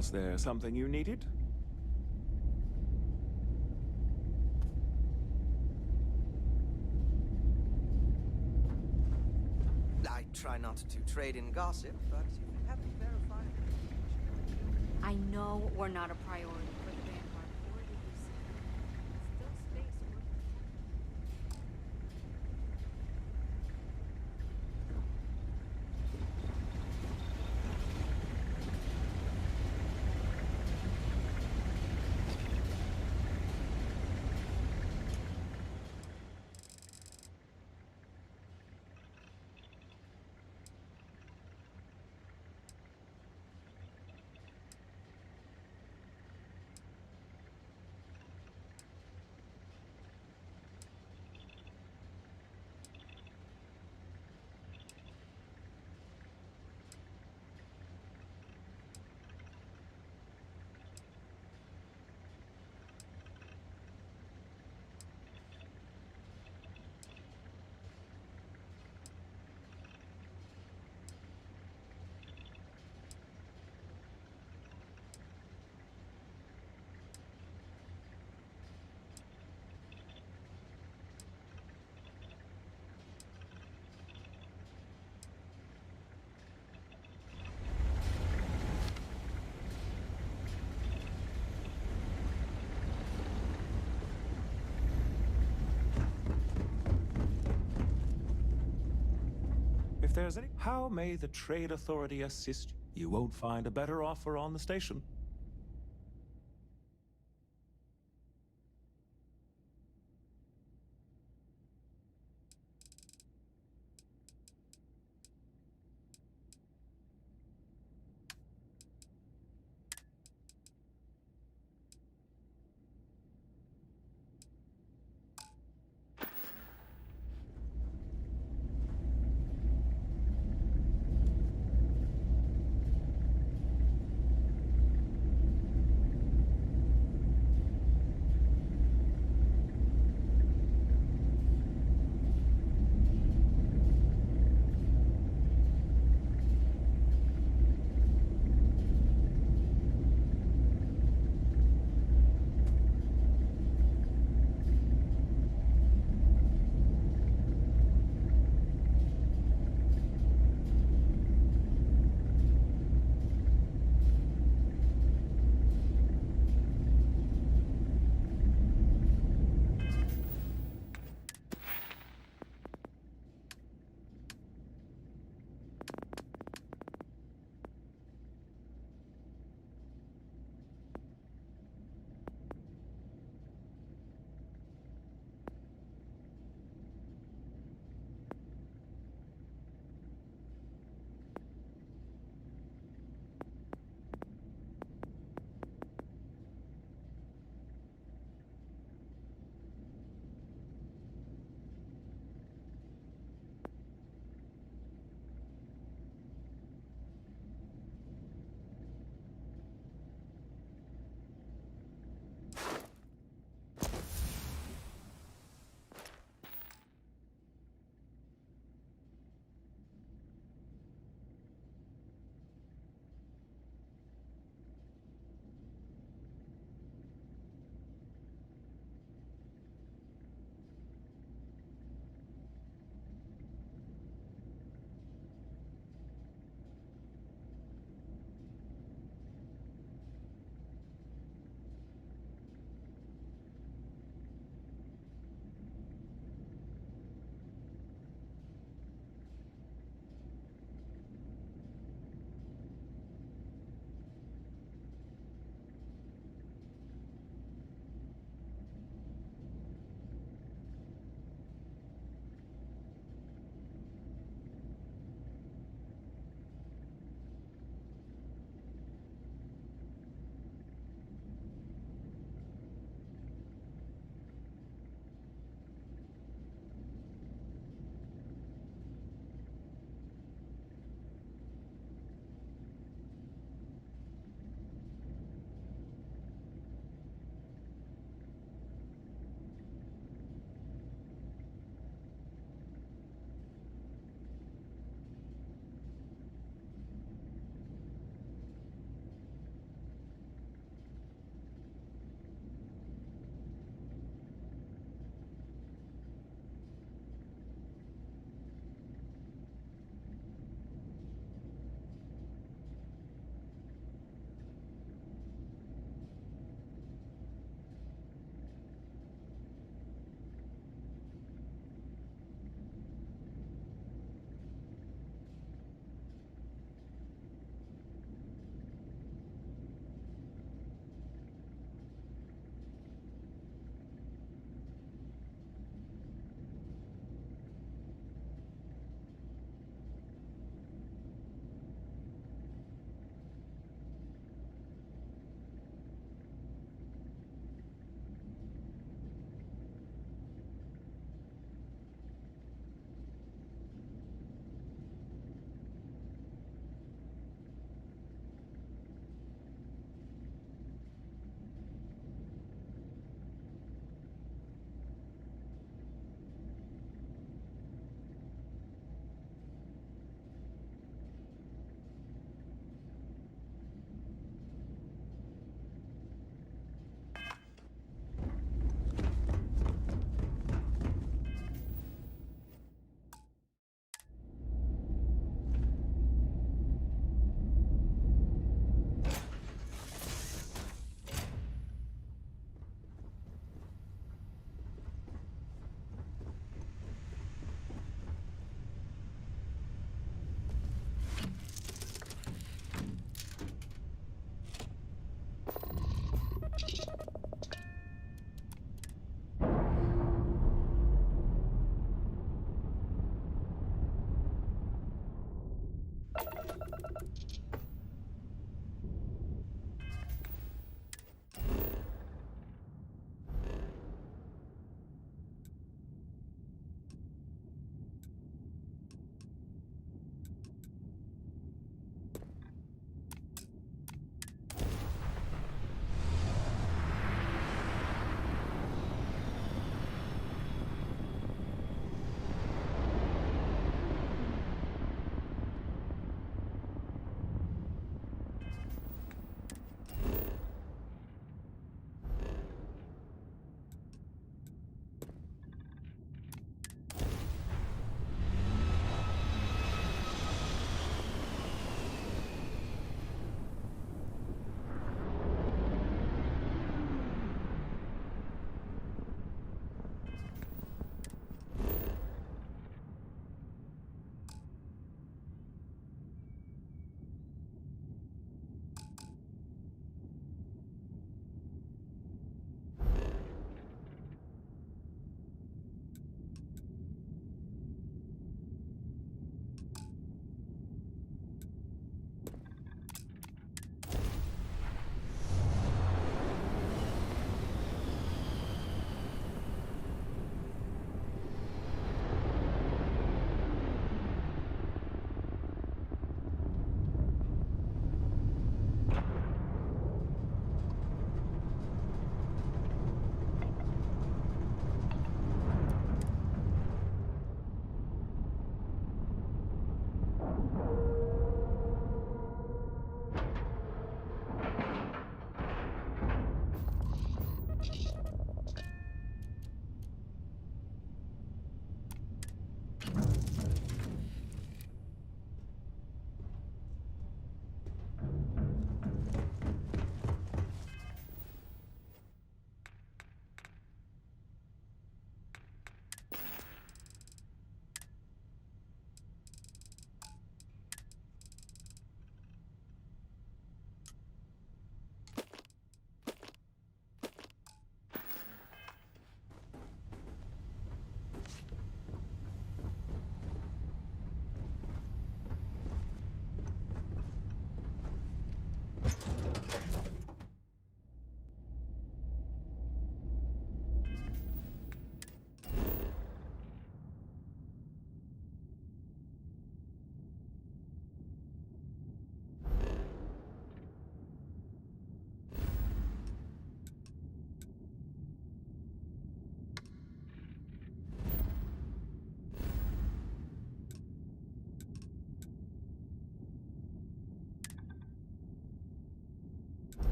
Was there something you needed? I try not to trade in gossip, but if you haven't verified information... I know we're not a priority for the Vanguard or the UC. Still space worth protecting. If there's any... How may the Trade Authority assist you? You won't find a better offer on the station.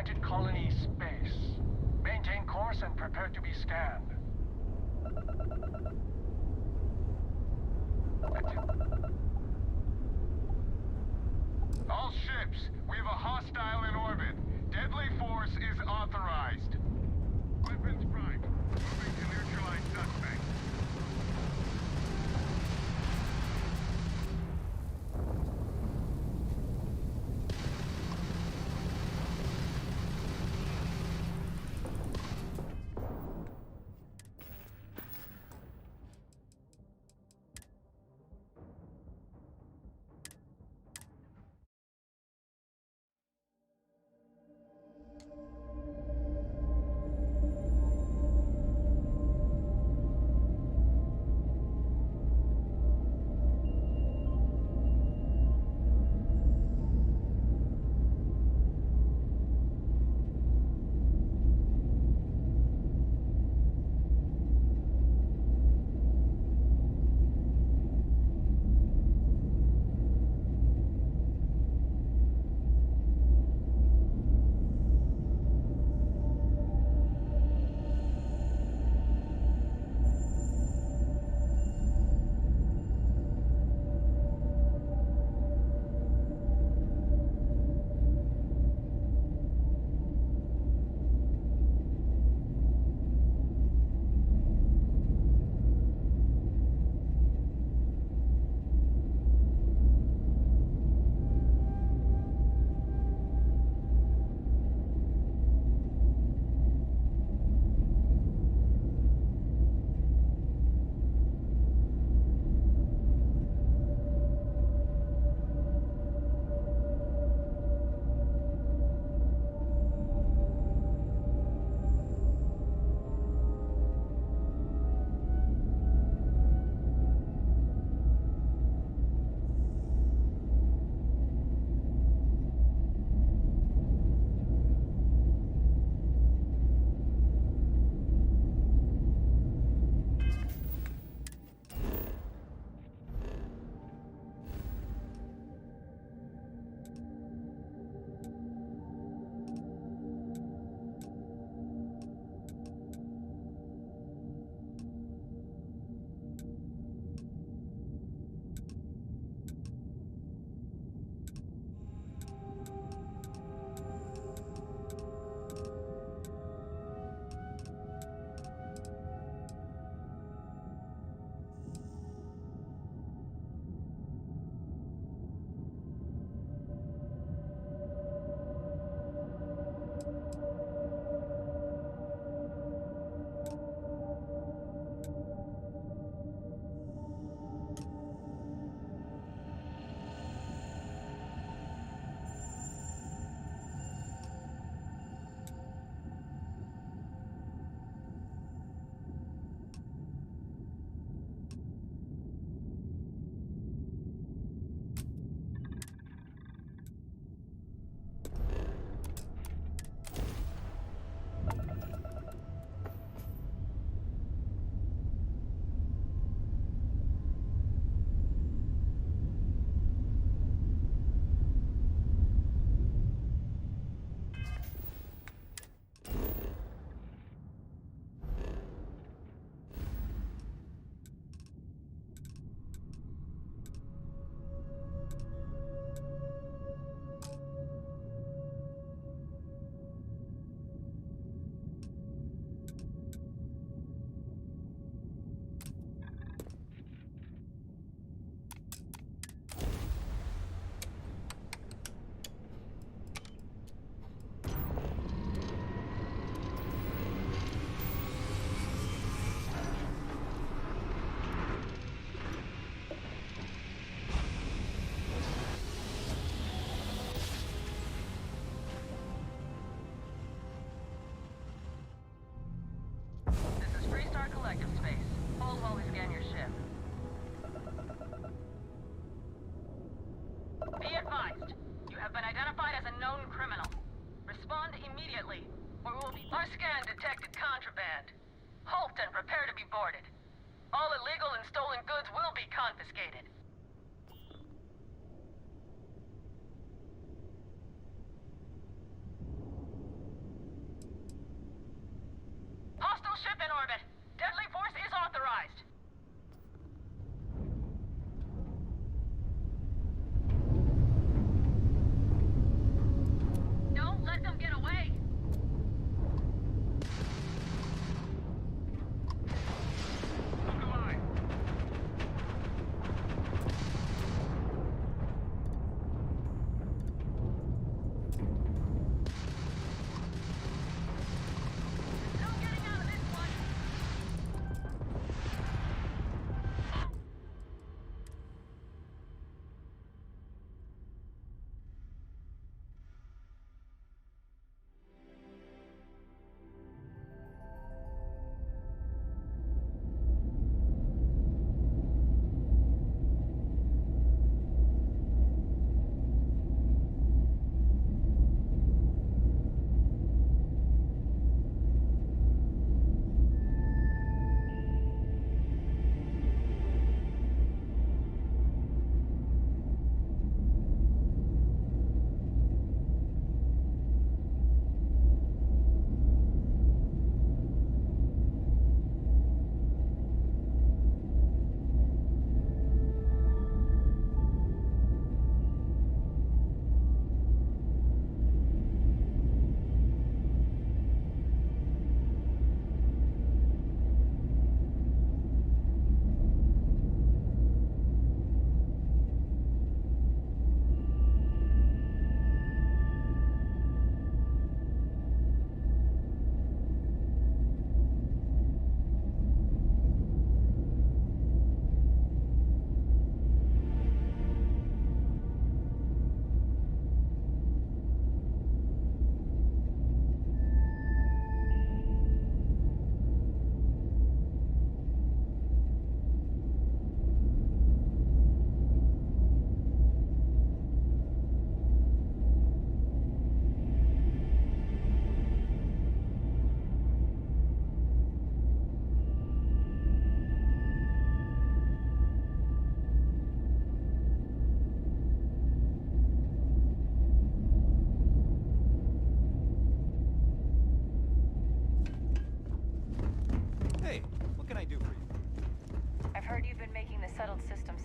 Target colony space. Maintain course and prepare to be scanned. All ships, we have a hostile in orbit. Deadly force is authorized. Weapons prime. Moving to neutralize suspect. Our scan detected contraband. Halt and prepare to be boarded. All illegal and stolen goods will be confiscated.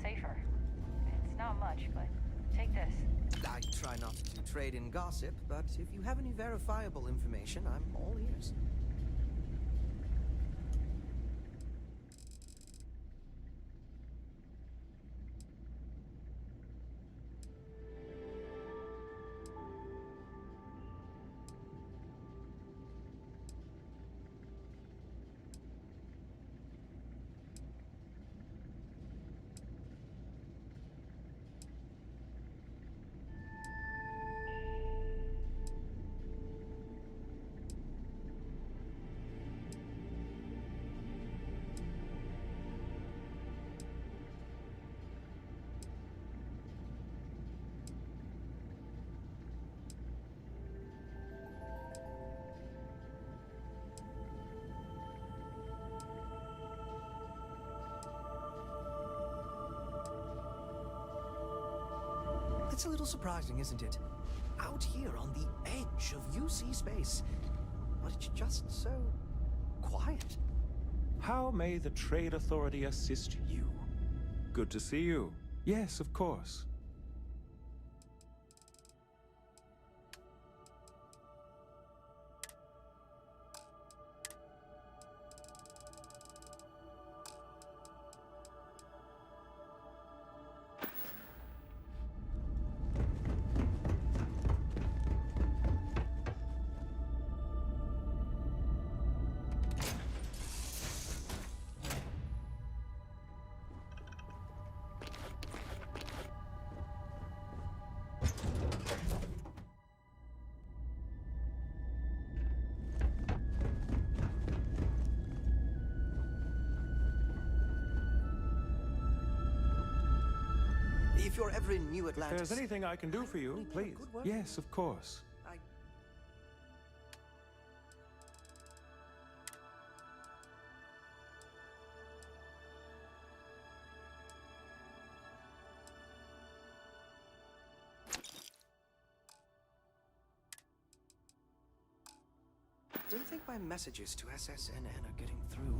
safer. It's not much, but take this. I try not to trade in gossip, but if you have any verifiable information, I'm all ears. It's a little surprising, isn't it? Out here on the edge of UC space. But it's just so quiet. How may the Trade Authority assist you? Good to see you. Yes, of course. If you're ever in New If Atlantis... there's anything I can do for you, please. Yes, of course. I... Don't think my messages to SSNN are getting through.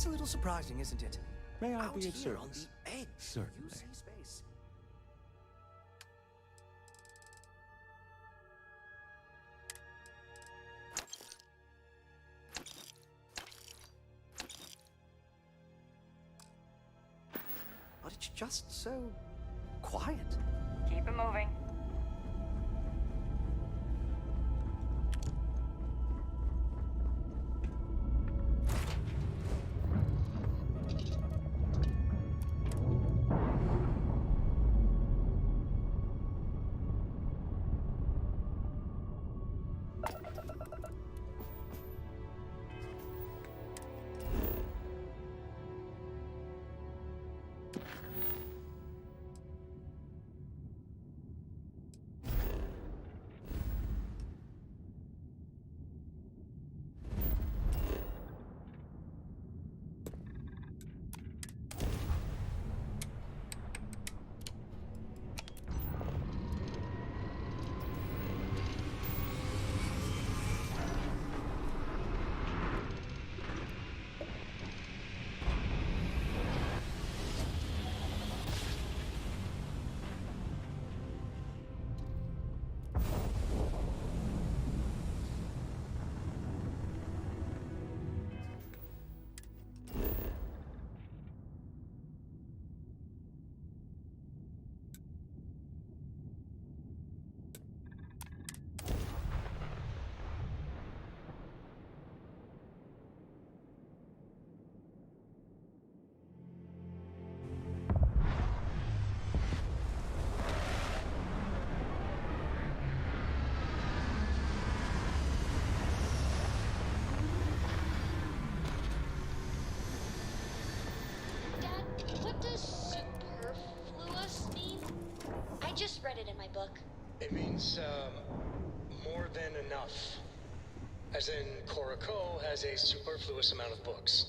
It's a little surprising, isn't it? May I Out be of here on service? the edge Certainly. of UC space. But it's just so quiet. Keep it moving. does superfluous mean? I just read it in my book. It means, more than enough. As in, Korako has a superfluous amount of books.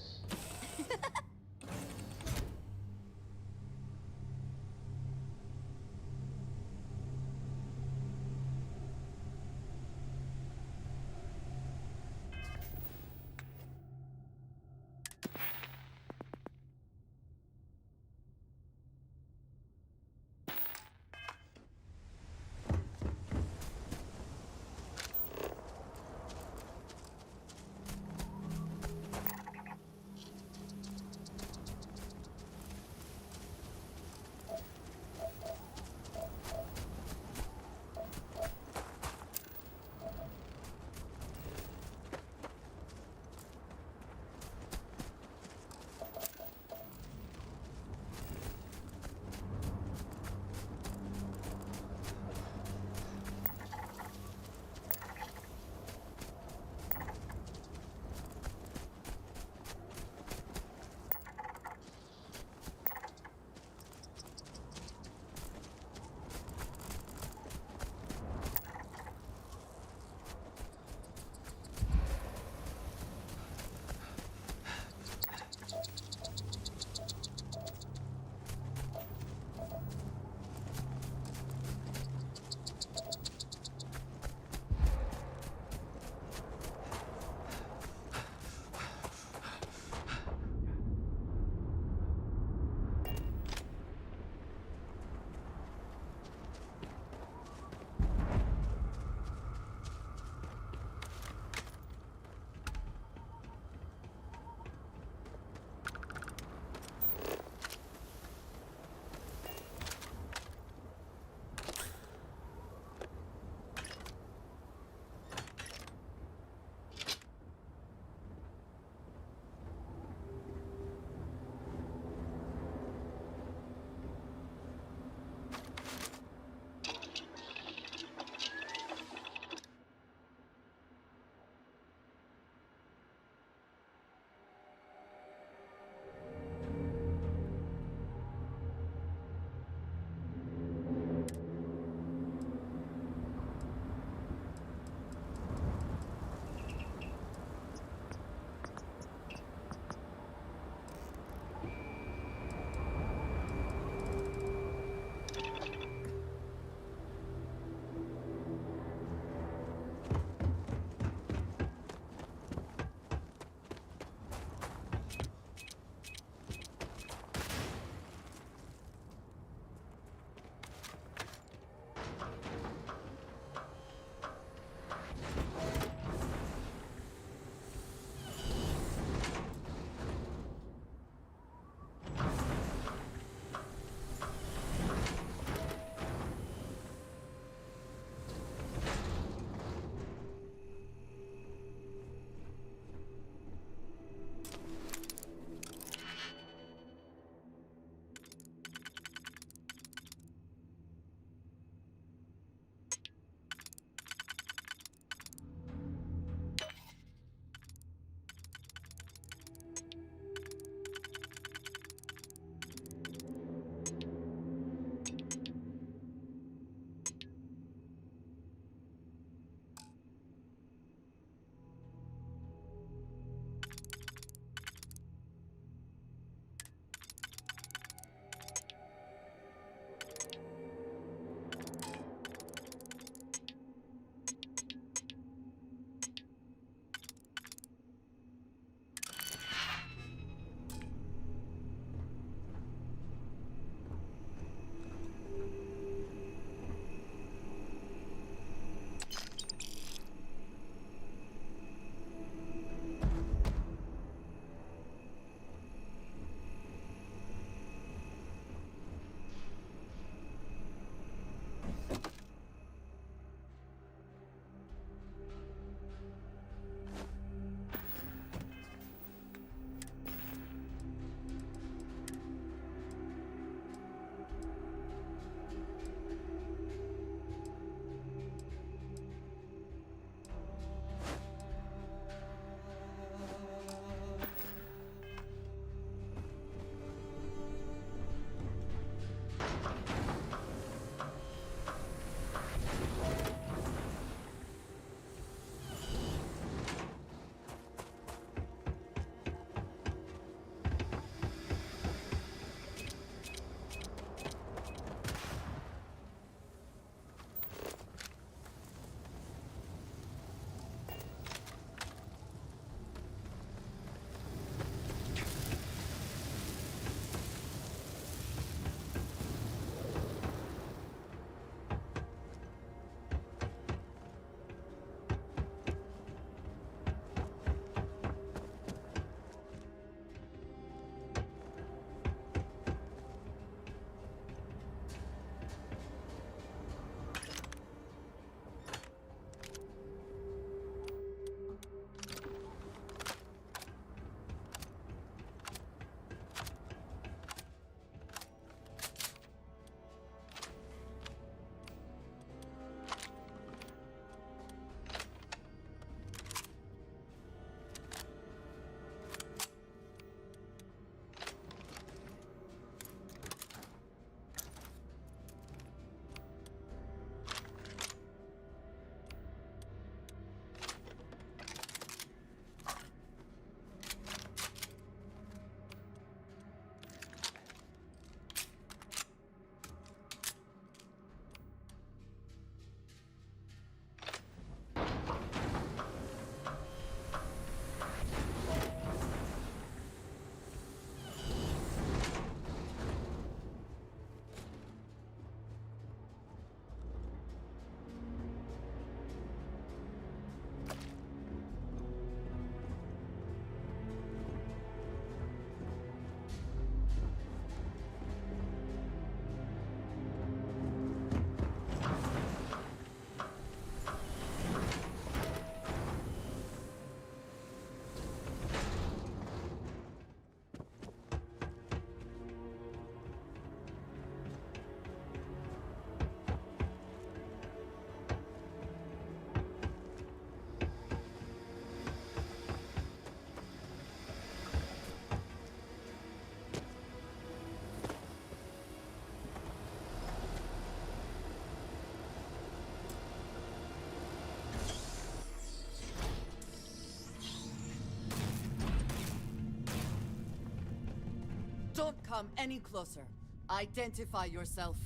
come any closer. Identify yourself.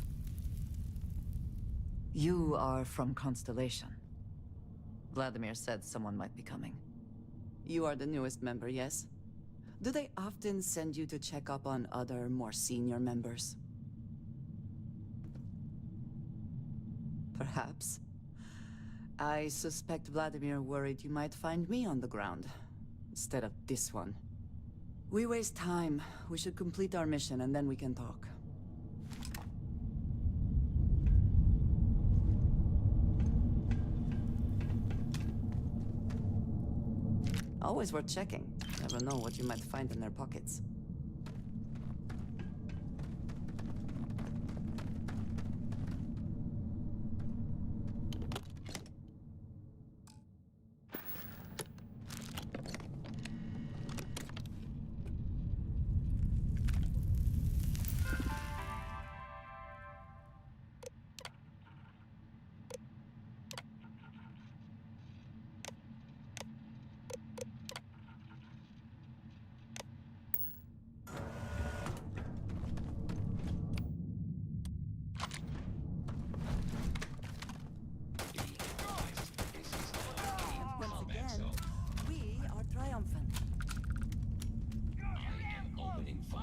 You are from Constellation. Vladimir said someone might be coming. You are the newest member, yes? Do they often send you to check up on other, more senior members? Perhaps. I suspect Vladimir worried you might find me on the ground, instead of this one. We waste time. We should complete our mission and then we can talk. Always worth checking. Never know what you might find in their pockets. Once again, we are triumphant. Opening fire.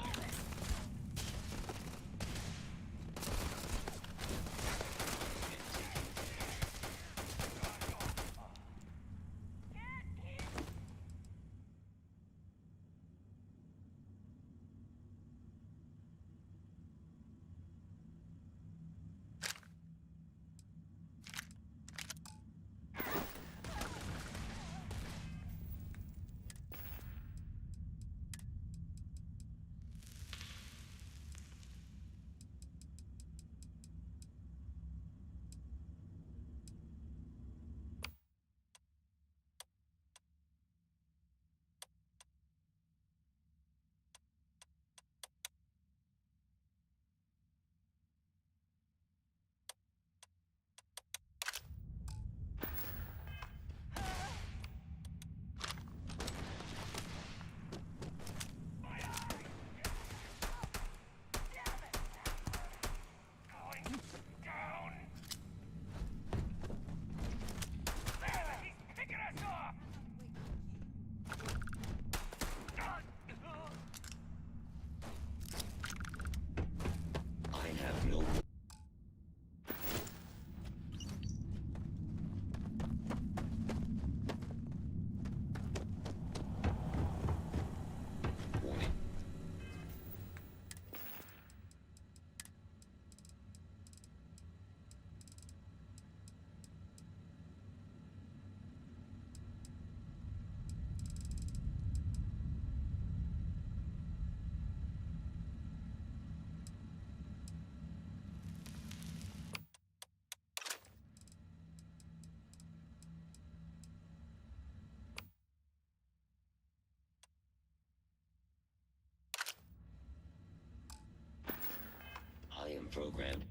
I am programmed.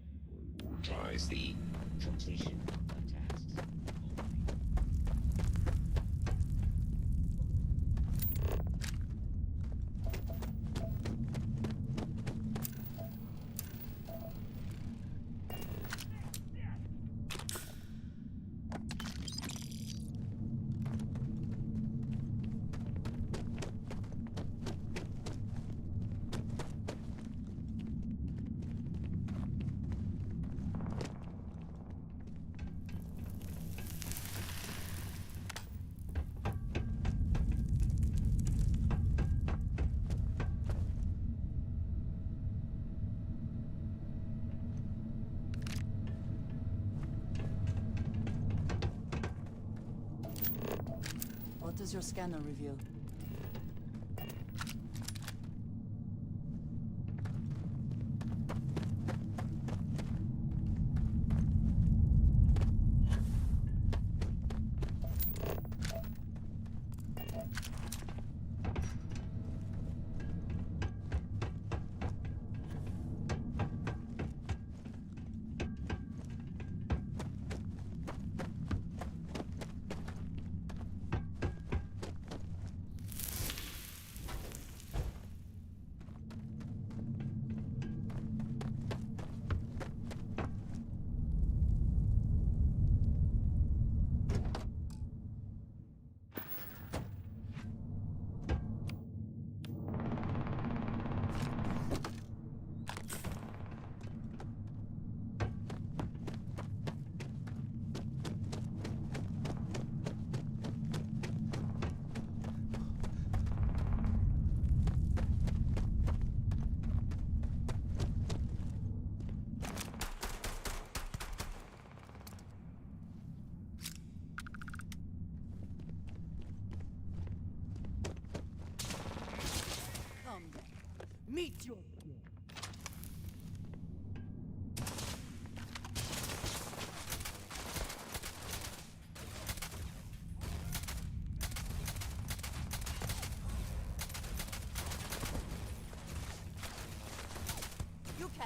Tries the completion of tasks. What does your scanner reveal?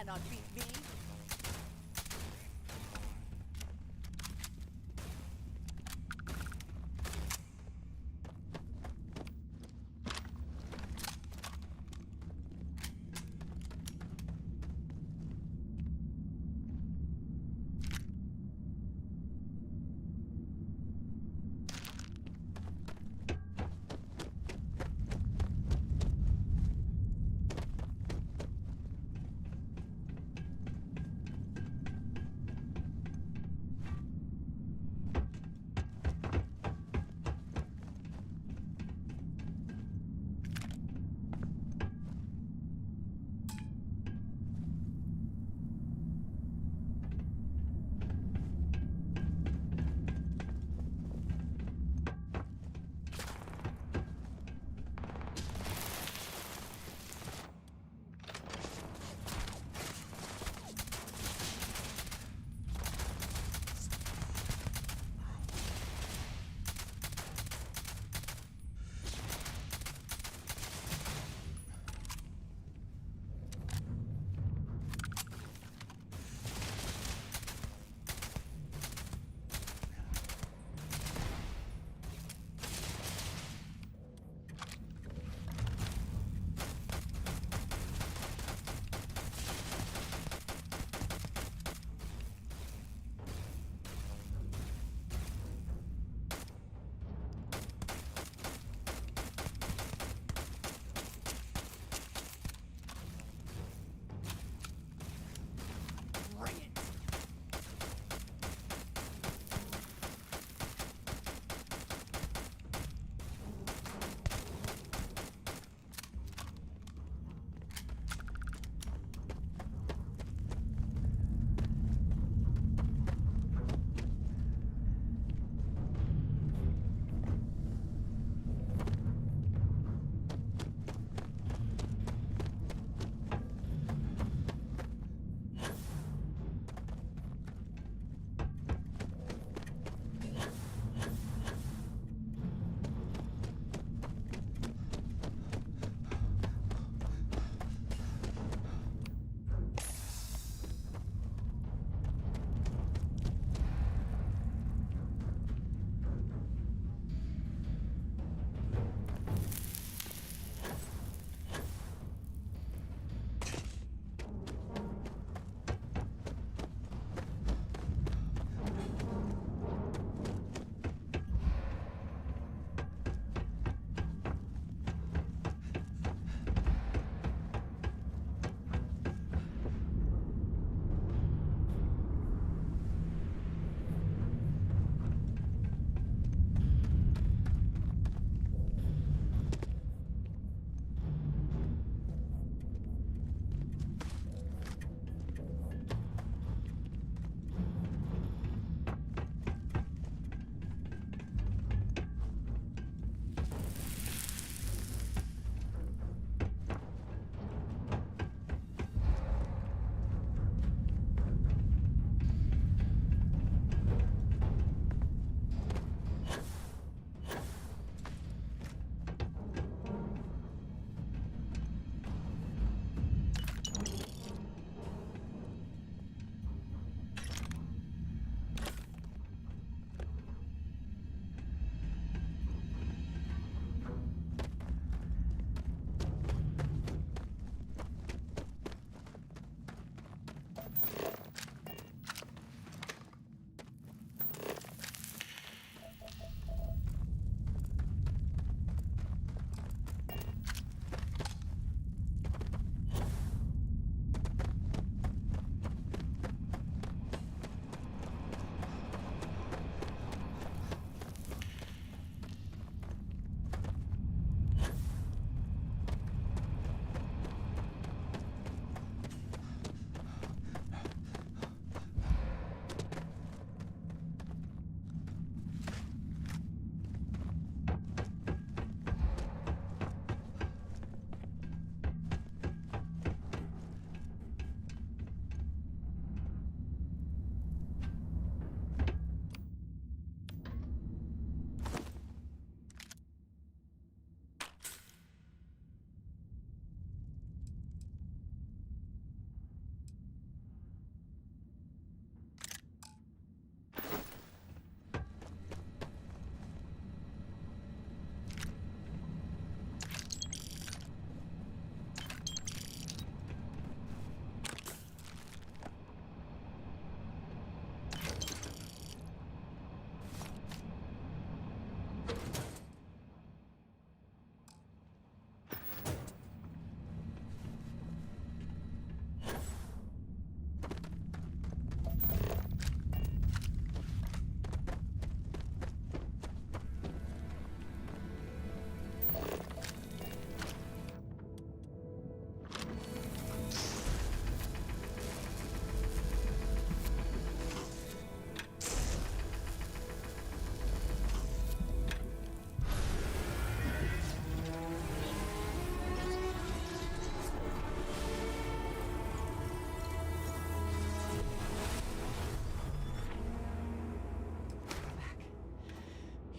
cannot beat me.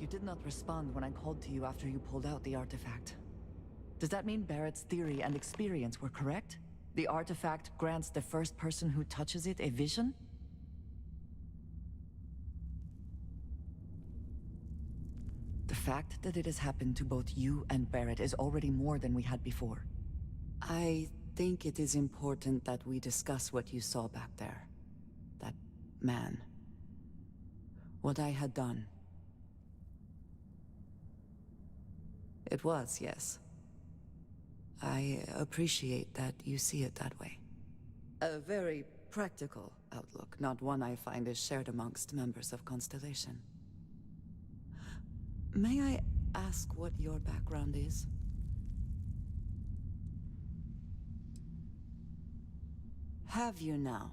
did not respond when I called to you after you pulled out the artifact. Does that mean Barrett's theory and experience were correct? The artifact grants the first person who touches it a vision? The fact that it has happened to both you and Barrett is already more than we had before. I think it is important that we discuss what you saw back there. That man. What I had done. It was, yes. I appreciate that you see it that way. A very practical outlook, not one I find is shared amongst members of Constellation. May I ask what your background is? Have you now?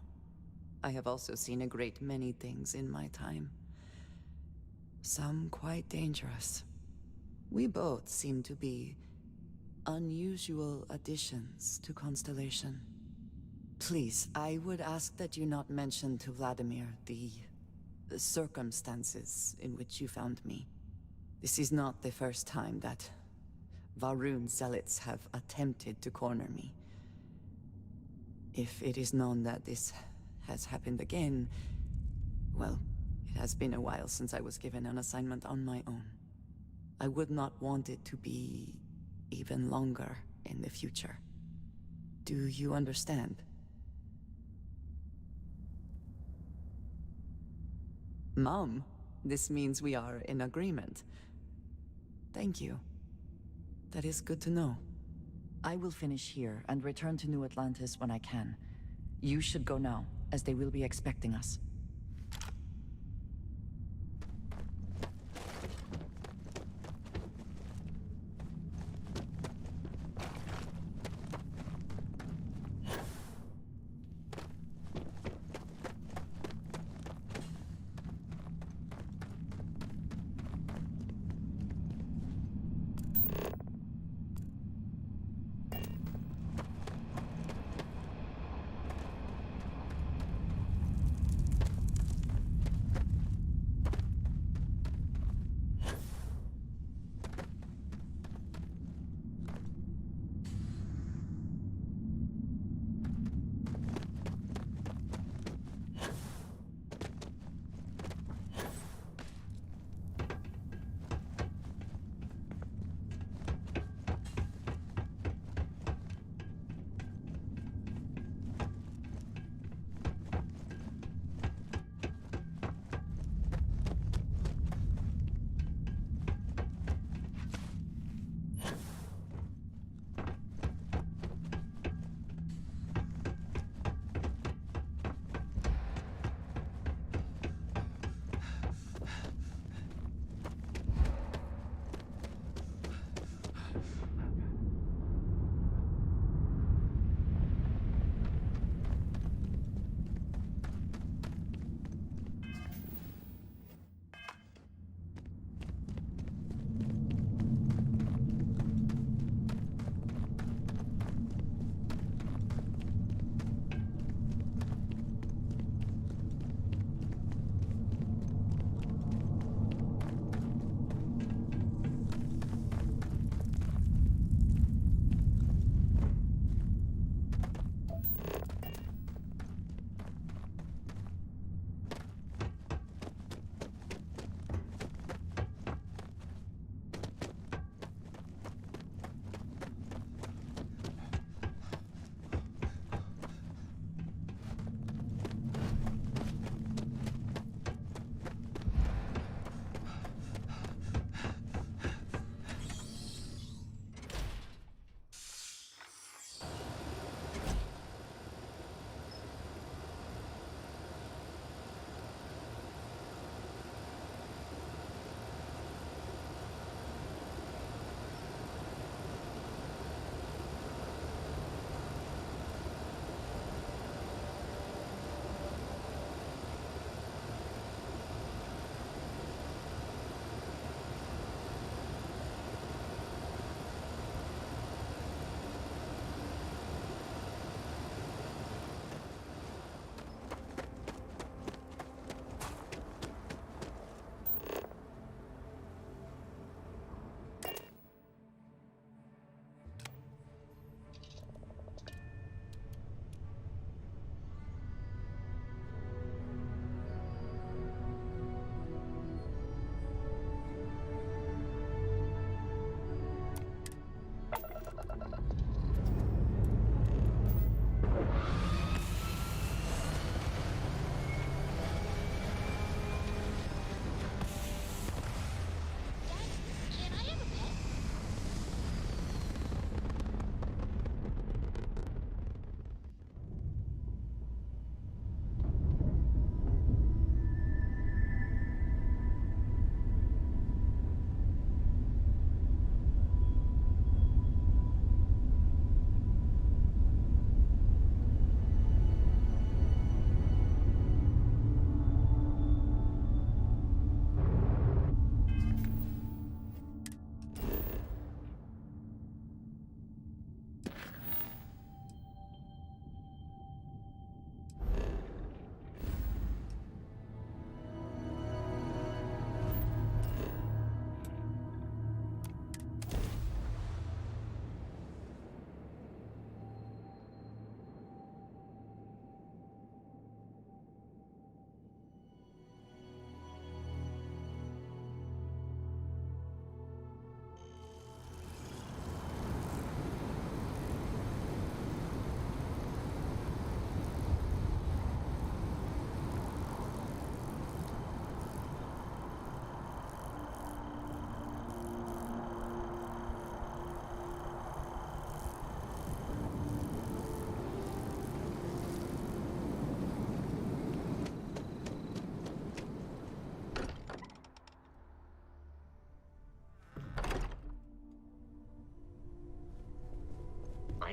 I have also seen a great many things in my time. Some quite dangerous. We both seem to be unusual additions to Constellation. Please, I would ask that you not mention to Vladimir the circumstances in which you found me. This is not the first time that Varun zealots have attempted to corner me. If it is known that this has happened again, well, it has been a while since I was given an assignment on my own. I would not want it to be even longer in the future. Do you understand? Mom, this means we are in agreement. Thank you. That is good to know. I will finish here and return to New Atlantis when I can. You should go now, as they will be expecting us.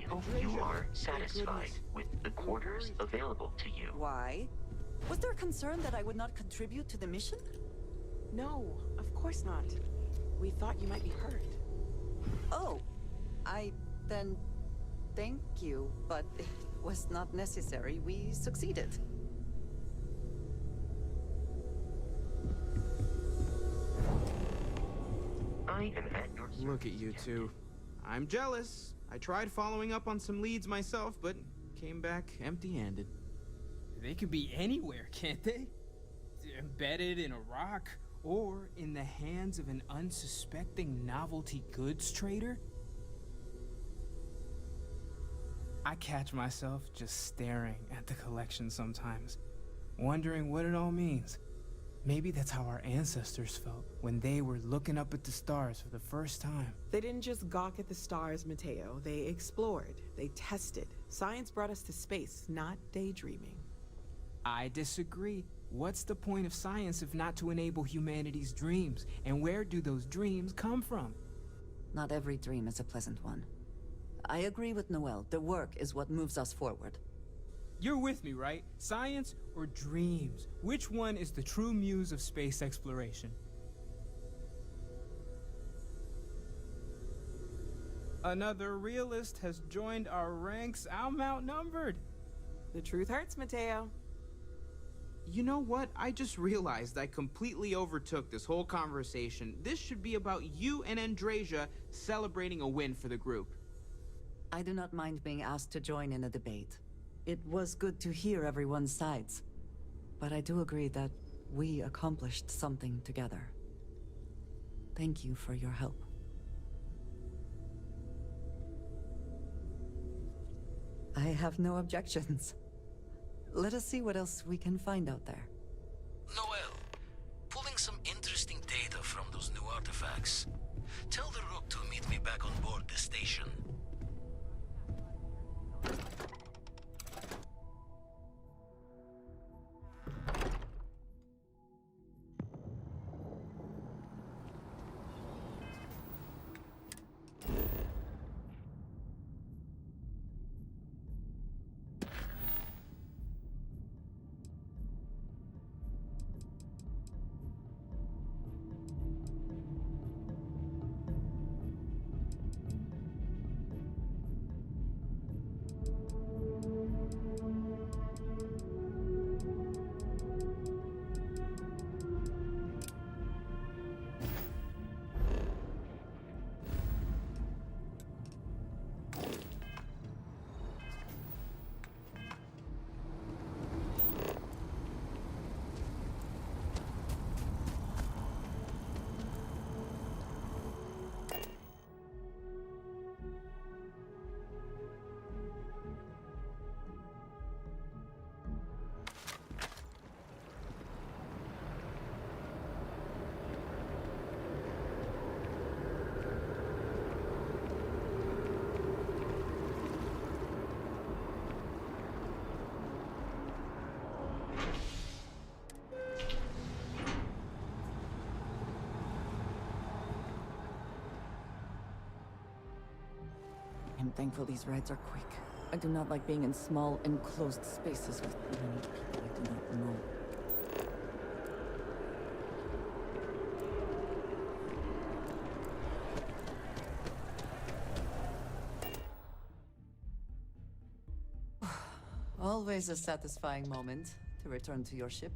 hope you are satisfied with the quarters available to you. Why? Was there concern that I would not contribute to the mission? No, of course not. We thought you might be hurt. Oh, then thank you, but it was not necessary. We succeeded. I am at your service. Look at you two. I'm jealous. I tried following up on some leads myself, but came back empty-handed. They could be anywhere, can't they? Embedded in a rock, or in the hands of an unsuspecting novelty goods trader? I catch myself just staring at the collection sometimes, wondering what it all means. Maybe that's how our ancestors felt when they were looking up at the stars for the first time. They didn't just gawk at the stars, Mateo. They explored. They tested. Science brought us to space, not daydreaming. I disagree. What's the point of science if not to enable humanity's dreams? And where do those dreams come from? Not every dream is a pleasant one. I agree with Noel. The work is what moves us forward. You're with me, right? Science or dreams? Which one is the true muse of space exploration? Another realist has joined our ranks. I'm outnumbered. The truth hurts, Mateo. You know what? I just realized I completely overtook this whole conversation. This should be about you and Andrasia celebrating a win for the group. I do not mind being asked to join in a debate. It was good to hear everyone's sides. But I do agree that we accomplished something together. Thank you for your help. I have no objections. Let us see what else we can find out there. Noel, pulling some interesting data from those new artifacts. Tell the Rook to meet me back on board the station. I'm thankful these rides are quick. I do not like being in small, enclosed spaces with many people I do not know. Always a satisfying moment to return to your ship.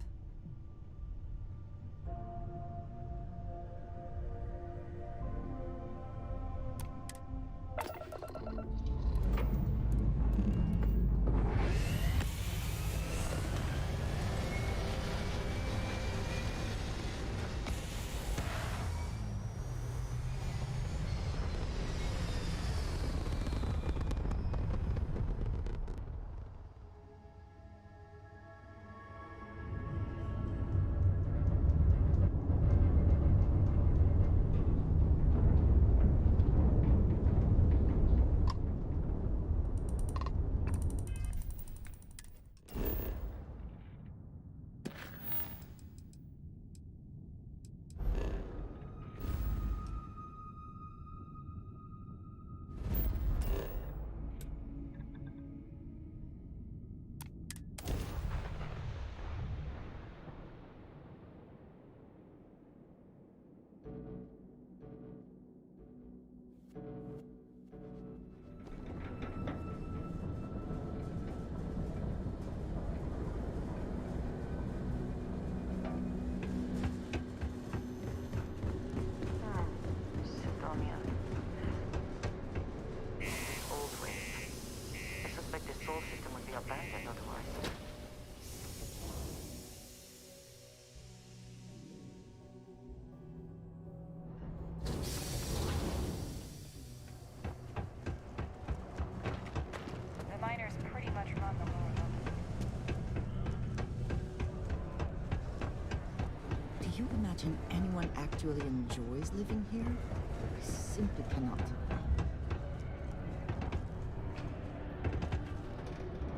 you imagine anyone actually enjoys living here? I simply cannot.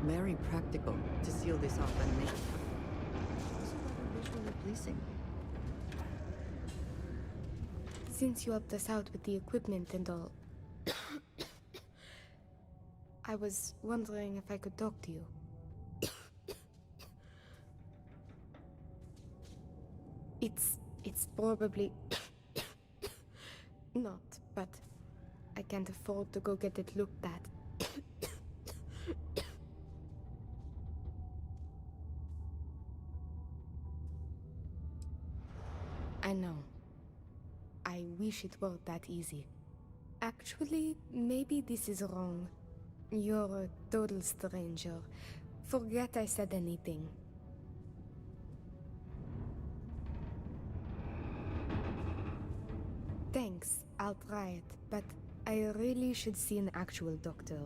Very practical to seal this off and make it also rather visually pleasing. Since you helped us out with the equipment and all, I was wondering if I could talk to you. It's probably not, but I can't afford to go get it looked at. I know. I wish it were that easy. Actually, maybe this is wrong. You're a total stranger. Forget I said anything. Thanks, I'll try it, but I really should see an actual doctor.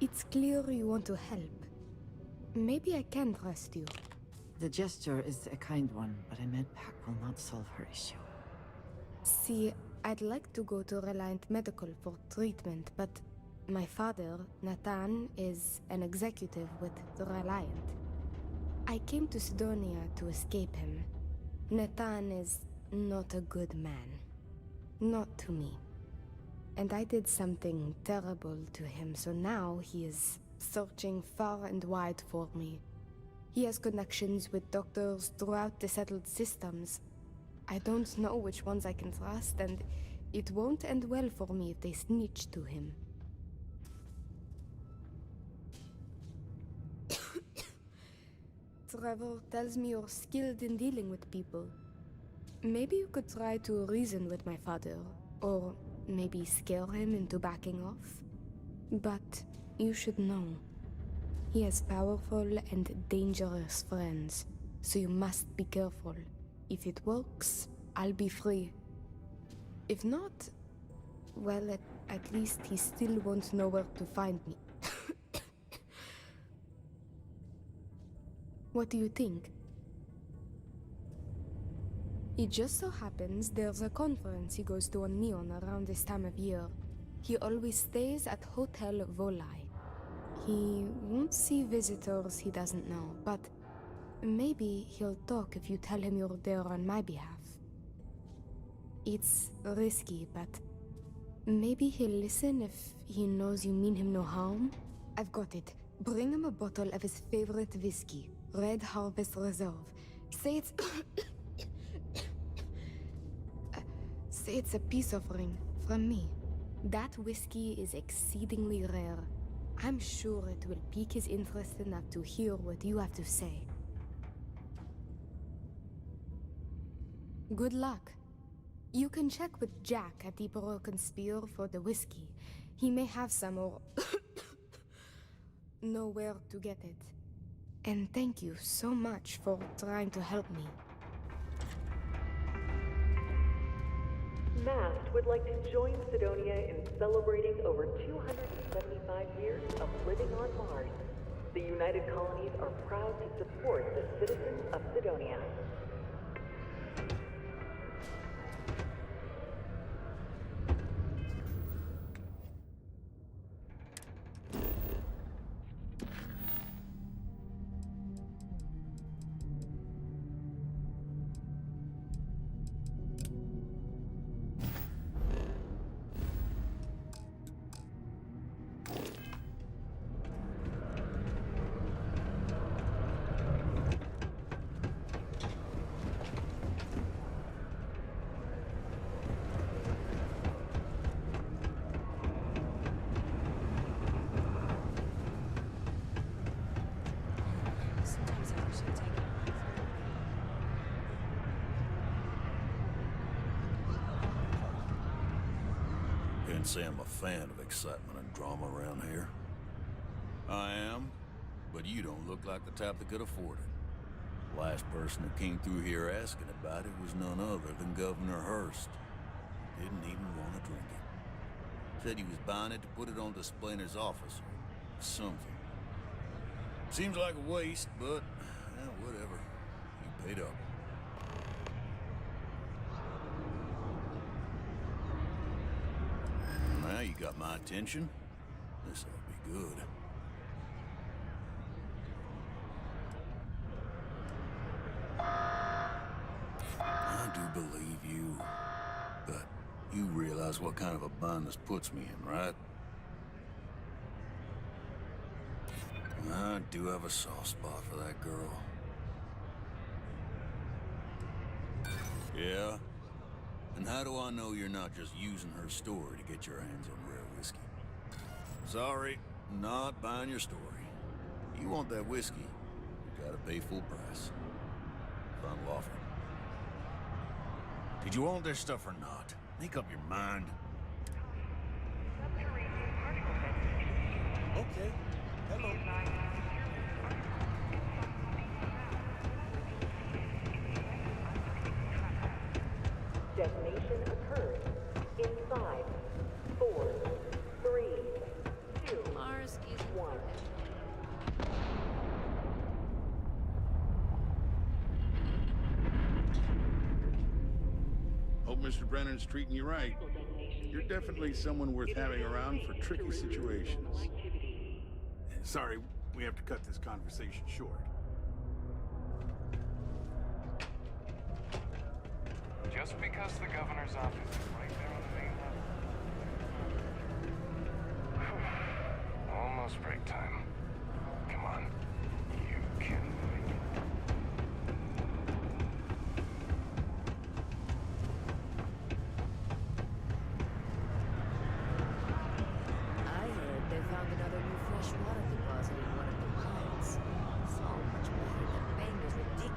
It's clear you want to help. Maybe I can trust you. The gesture is a kind one, but a med pack will not solve her issue. See, I'd like to go to Reliant Medical for treatment, but my father, Nathan, is an executive with the Reliant. I came to Sidonia to escape him. Nathan is not a good man. Not to me. And I did something terrible to him, so now he is searching far and wide for me. He has connections with doctors throughout the settled systems. I don't know which ones I can trust, and it won't end well for me if they snitch to him. Trevor tells me you're skilled in dealing with people. Maybe you could try to reason with my father, or maybe scare him into backing off. But you should know, he has powerful and dangerous friends, so you must be careful. If it works, I'll be free. If not, well, at least he still won't know where to find me. What do you think? It just so happens there's a conference he goes to on Neon around this time of year. He always stays at Hotel Volai. He won't see visitors he doesn't know, but maybe he'll talk if you tell him you're there on my behalf. It's risky, but maybe he'll listen if he knows you mean him no harm. I've got it. Bring him a bottle of his favorite whiskey, Red Harvest Reserve. Say it's... say it's a peace offering from me. That whiskey is exceedingly rare. I'm sure it will pique his interest enough to hear what you have to say. Good luck. You can check with Jack at the Broken Spear for the whiskey. He may have some or know where to get it. And thank you so much for trying to help me. Mast would like to join Sidonia in celebrating over 275 years of living on Mars. The United Colonies are proud to support the citizens of Sidonia. Can't say I'm a fan of excitement and drama around here. I am, but you don't look like the type that could afford it. Last person who came through here asking about it was none other than Governor Hurst. Didn't even want to drink it. Said he was buying it to put it on display in his office or something. Seems like a waste, but whatever. He paid up. got my attention? This ought to be good. I do believe you. But you realize what kind of a bind this puts me in, right? I do have a soft spot for that girl. Yeah? And how do I know you're not just using her story to get your hands on rare whiskey? Sorry, not buying your story. You want that whiskey, you gotta pay full price. Final offer. Did you want their stuff or not? Make up your mind. Okay. Hello. Detonation occurs in 5, 4, 3, 2, Mars is 1. Hope Mr. Brennan's treating you right. You're definitely someone worth having around for tricky situations. Sorry, we have to cut this conversation short. Just because the governor's office is right there on the main level. Almost break time. Come on. You can make it. I heard they found another new freshwater deposit in one of the mines. So much better than Banger's ridiculous.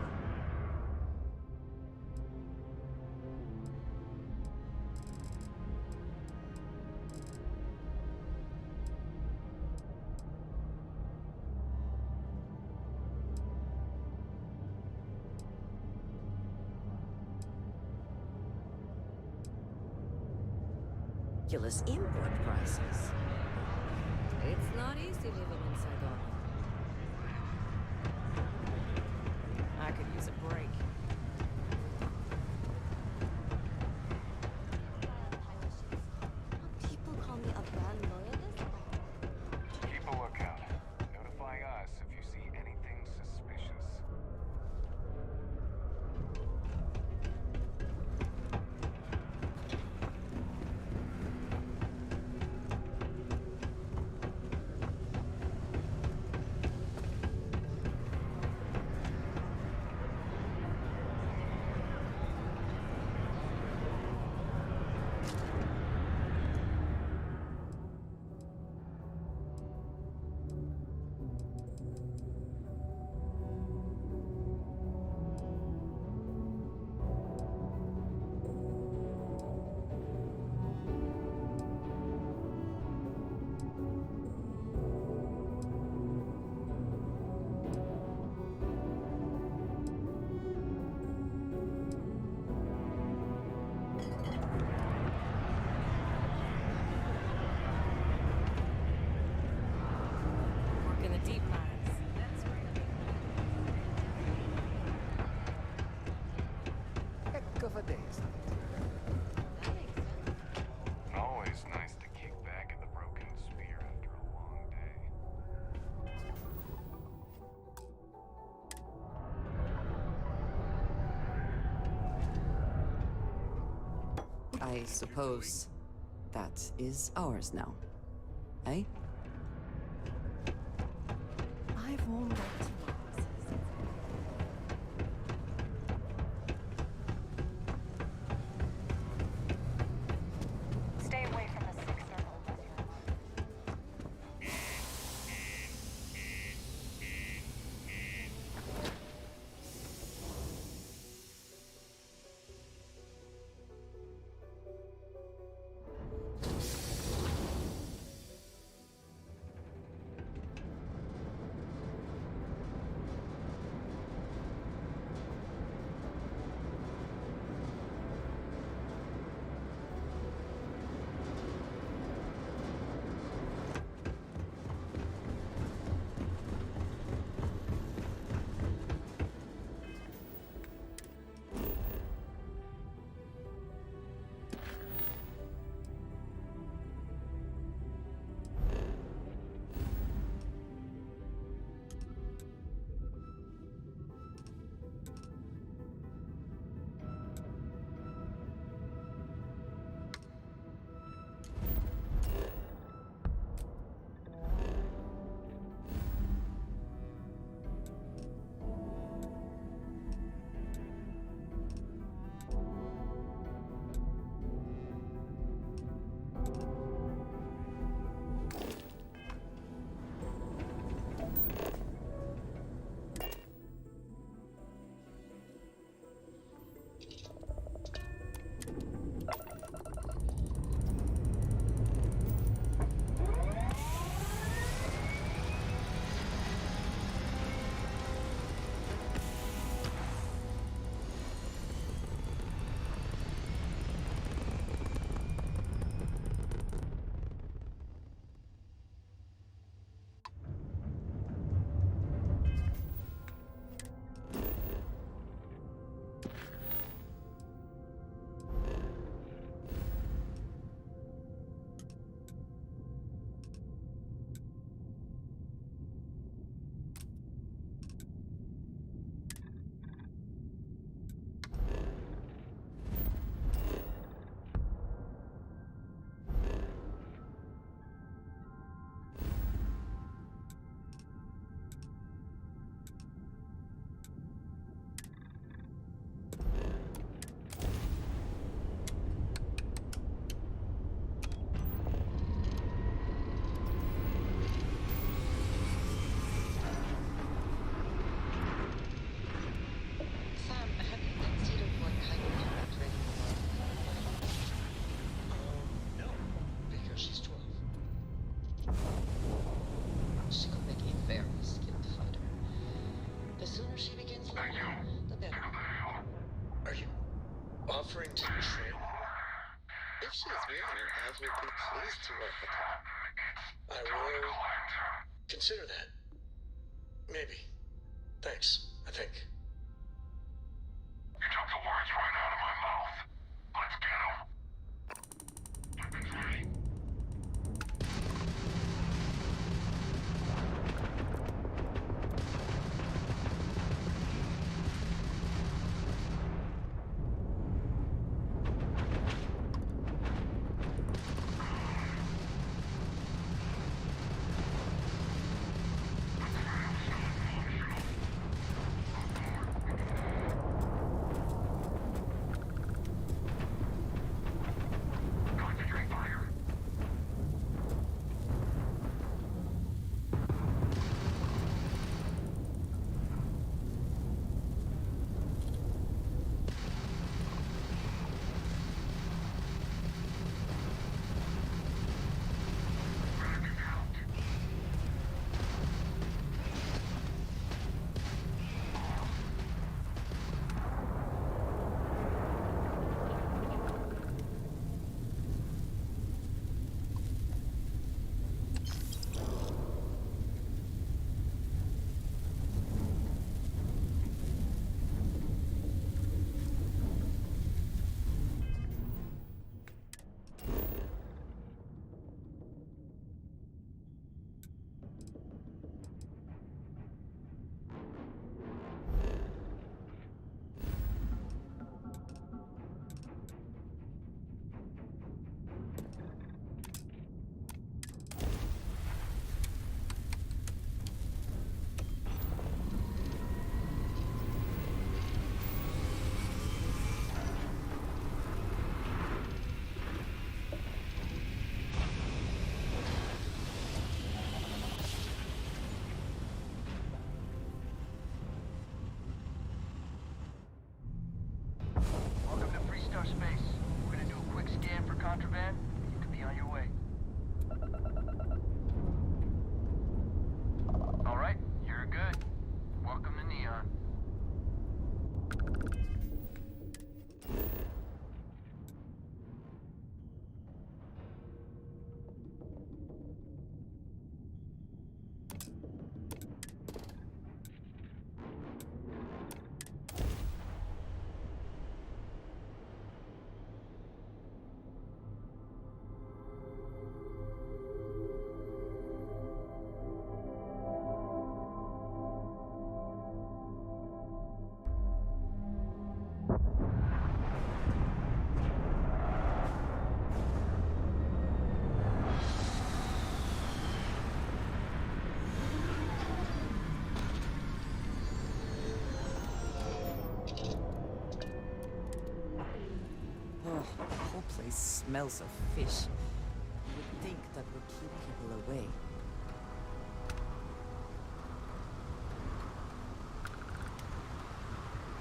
Import prices. It's not easy living inside all. I could use a break. People call me a brand loyalist. Keep a lookout. Notify us if you see anything suspicious. Working the deep mines. That's Heck of a day, Always nice to kick back at the broken spear after a long day. I suppose that is ours now. Eh? I've worn that to Mars. Stay away from the sixth circle. Offering to train her? If she's willing, I would be pleased to work with her. I will consider that. Maybe. Thanks, I think. You took the words right out of my mouth. Let's get him. Weapons ready. Welcome to Freestar Space. We're gonna do a quick scan for contraband. You can be on your way. All right, you're good. Welcome to Neon. Oh, the whole place smells of fish. You would think that would keep people away.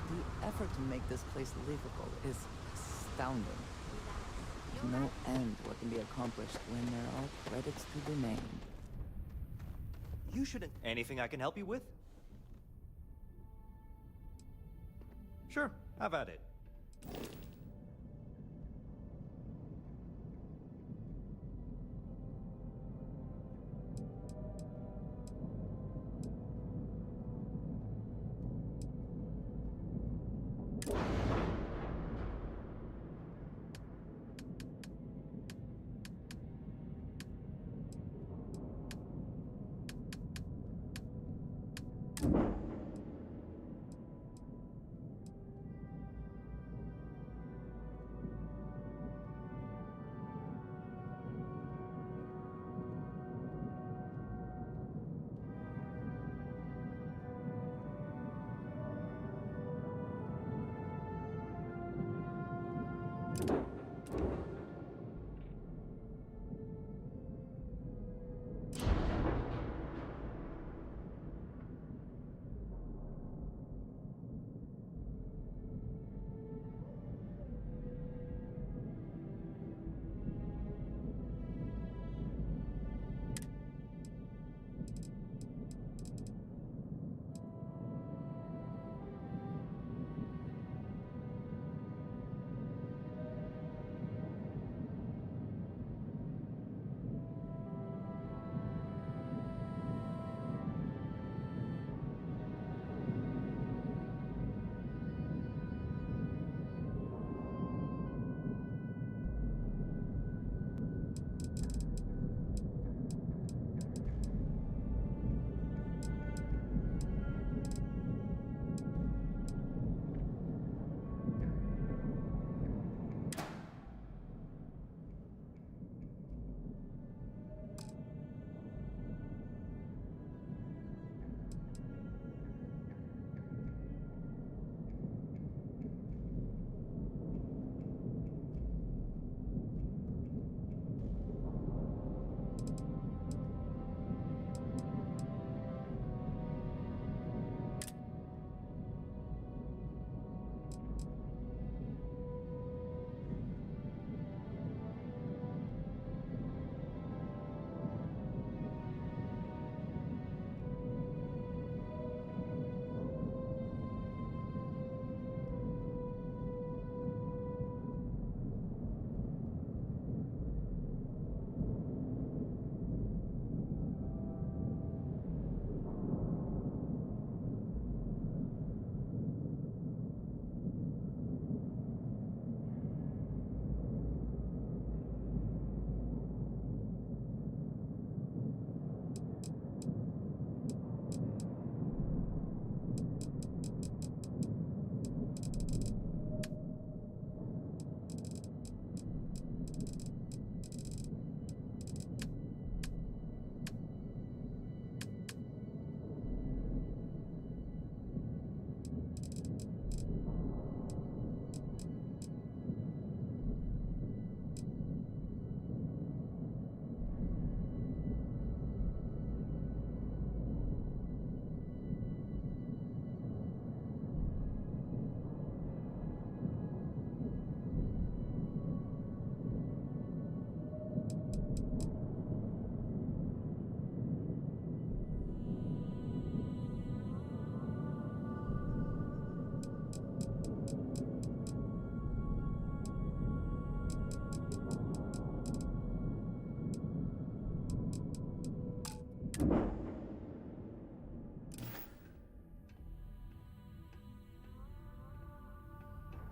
The effort to make this place livable is astounding. To no end what can be accomplished when there are credits to be named. You shouldn't. Anything I can help you with? Sure, have at it.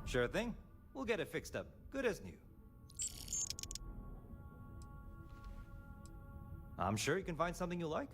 Sure thing. We'll get it fixed up. Good as new. I'm sure you can find something you like.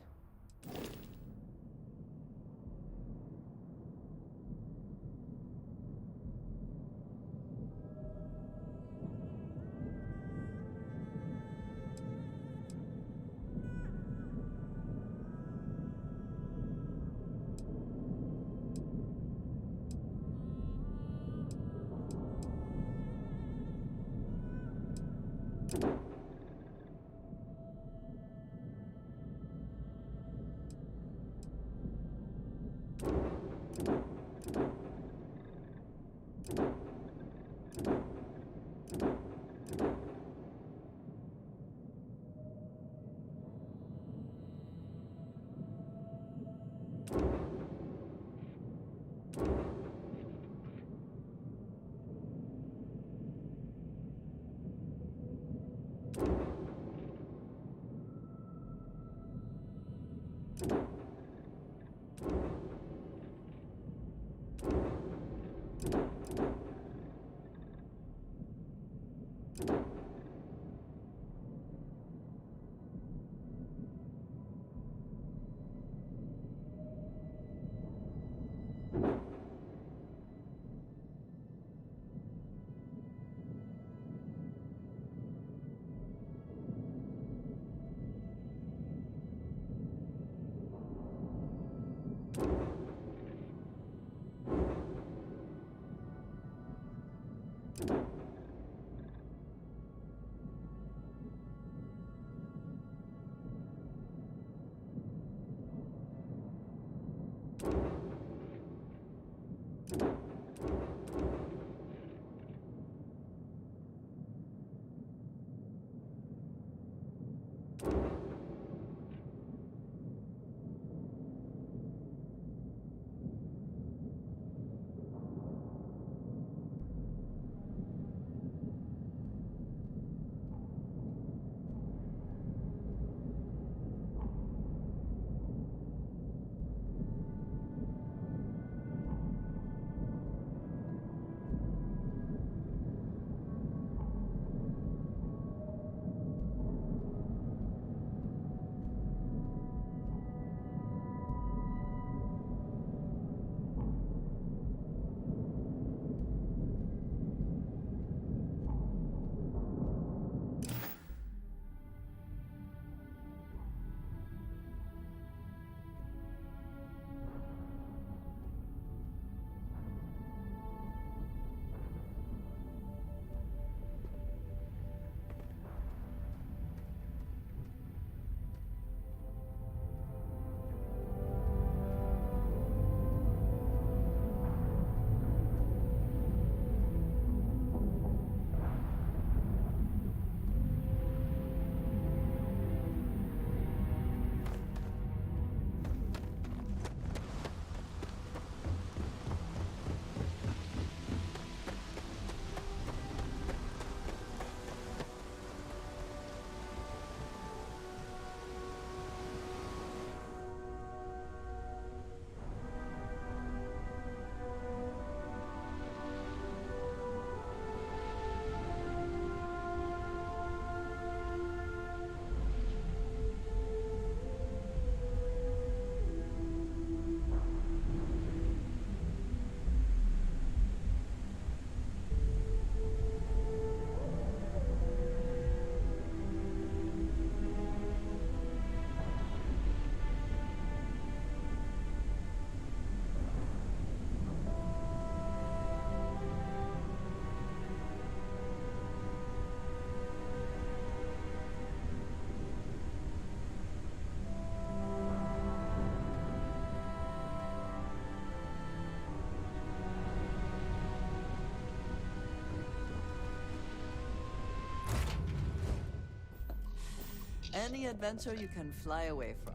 Any adventure you can fly away from.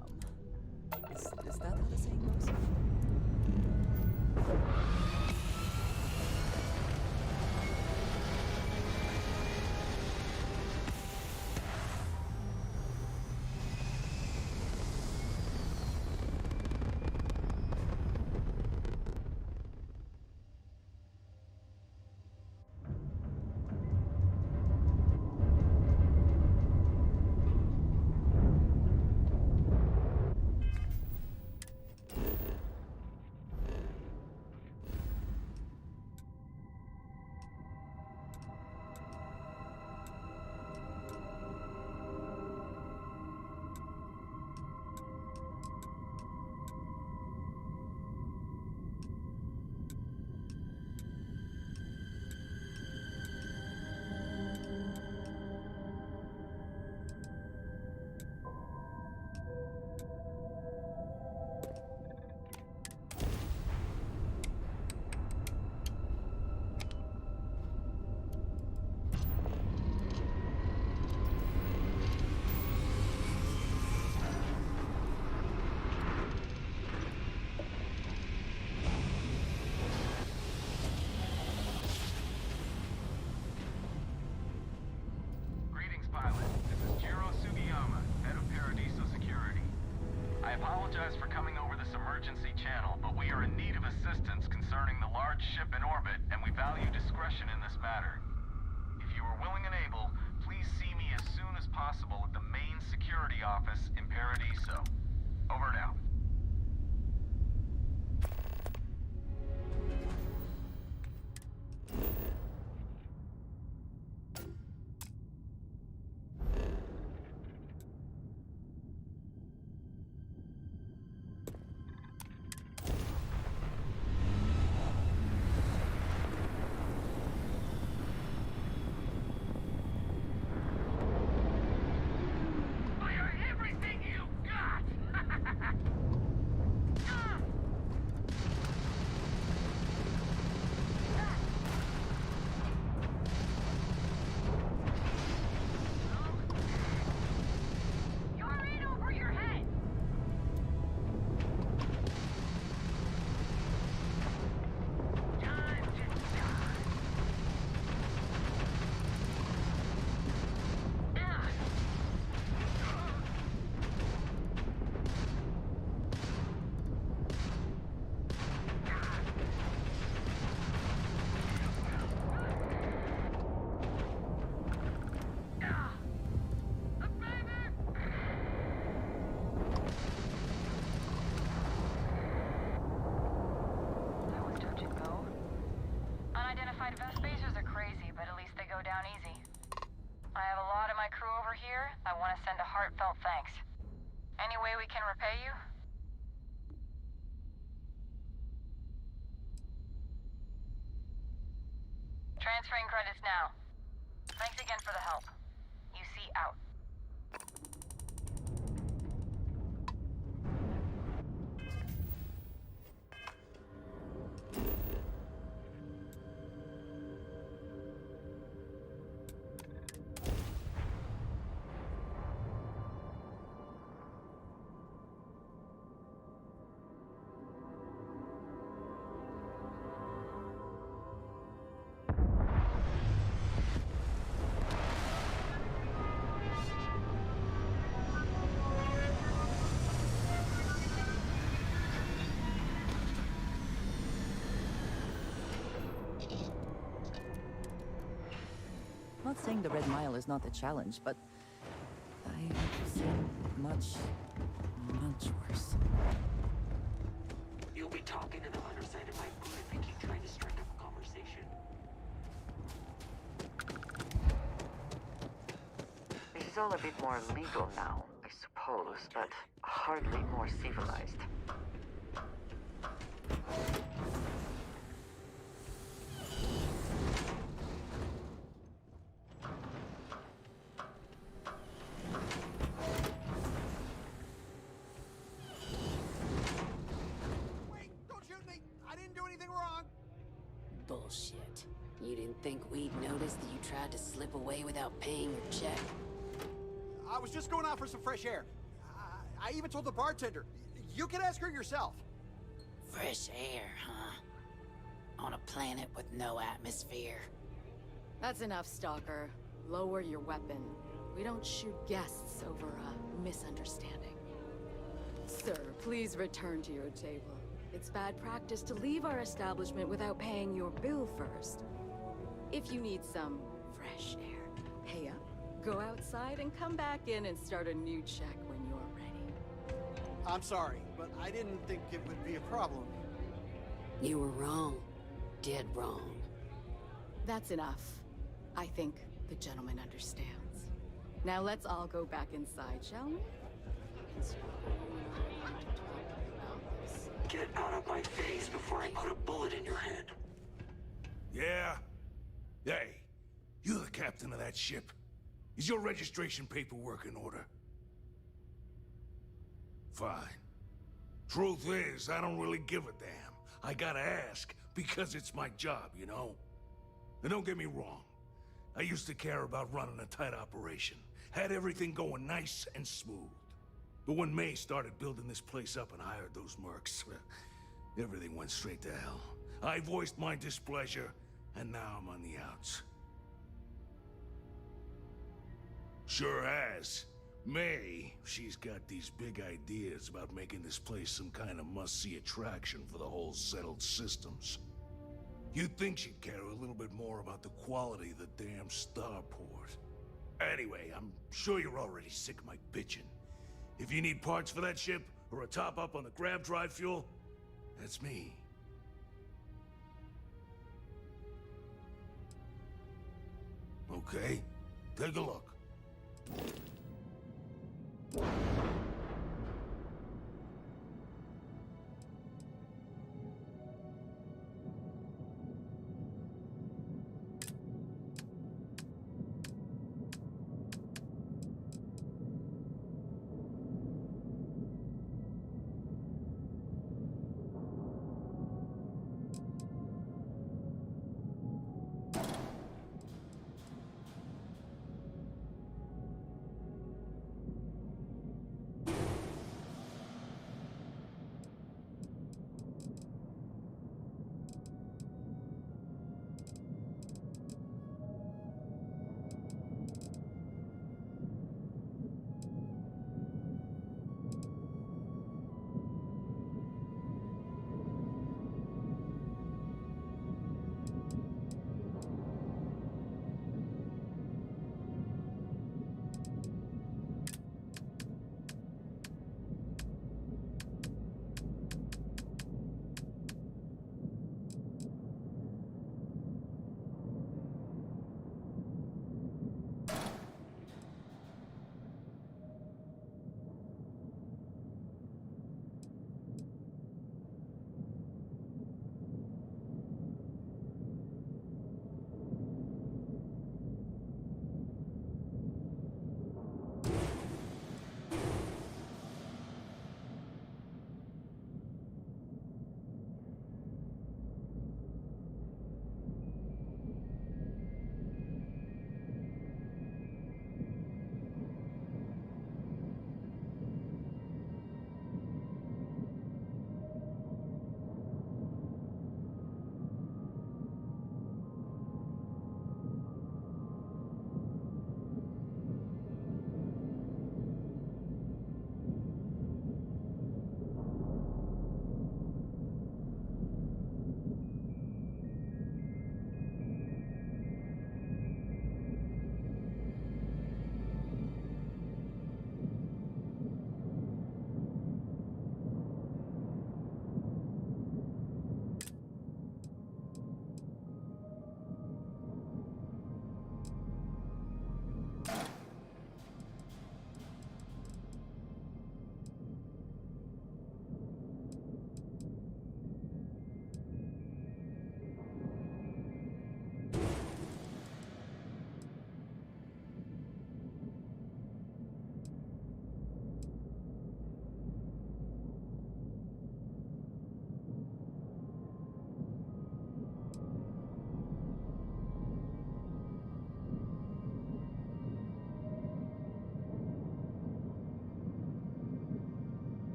Is that how the saying goes? matter. If you are willing and able, please see me as soon as possible at the main security office in Paradiso. Over and out. Vespacers are crazy, but at least they go down easy. I have a lot of my crew over here. I want to send a heartfelt thanks. Any way we can repay you? Transferring credits now. Thanks again for the help. UC out. Not saying the Red Mile is not a challenge, but I've seen much worse. You'll be talking to the other side of my boot if you keep trying to strike up a conversation. This is all a bit more legal now, I suppose, but hardly more civilized. Bullshit. You didn't think we'd notice that you tried to slip away without paying your check? I was just going out for some fresh air. I even told the bartender. You can ask her yourself. Fresh air, huh? On a planet with no atmosphere. That's enough, Stalker. Lower your weapon. We don't shoot guests over a misunderstanding. Sir, please return to your table. It's bad practice to leave our establishment without paying your bill first. If you need some fresh air, pay up, go outside, and come back in and start a new check when you're ready. I'm sorry, but I didn't think it would be a problem. You were wrong. Dead wrong. That's enough. I think the gentleman understands. Now let's all go back inside, shall we? Get out of my face before I put a bullet in your head. Yeah? Hey, you're the captain of that ship. Is your registration paperwork in order? Fine. Truth is, I don't really give a damn. I gotta ask, because it's my job, you know? And don't get me wrong. I used to care about running a tight operation. Had everything going nice and smooth. But when May started building this place up and hired those mercs, everything went straight to hell. I voiced my displeasure, and now I'm on the outs. Sure has. May, she's got these big ideas about making this place some kind of must-see attraction for the whole settled systems. You'd think she'd care a little bit more about the quality of the damn starport. Anyway, I'm sure you're already sick of my bitching. If you need parts for that ship, or a top-up on the grab drive fuel, that's me. Okay, take a look.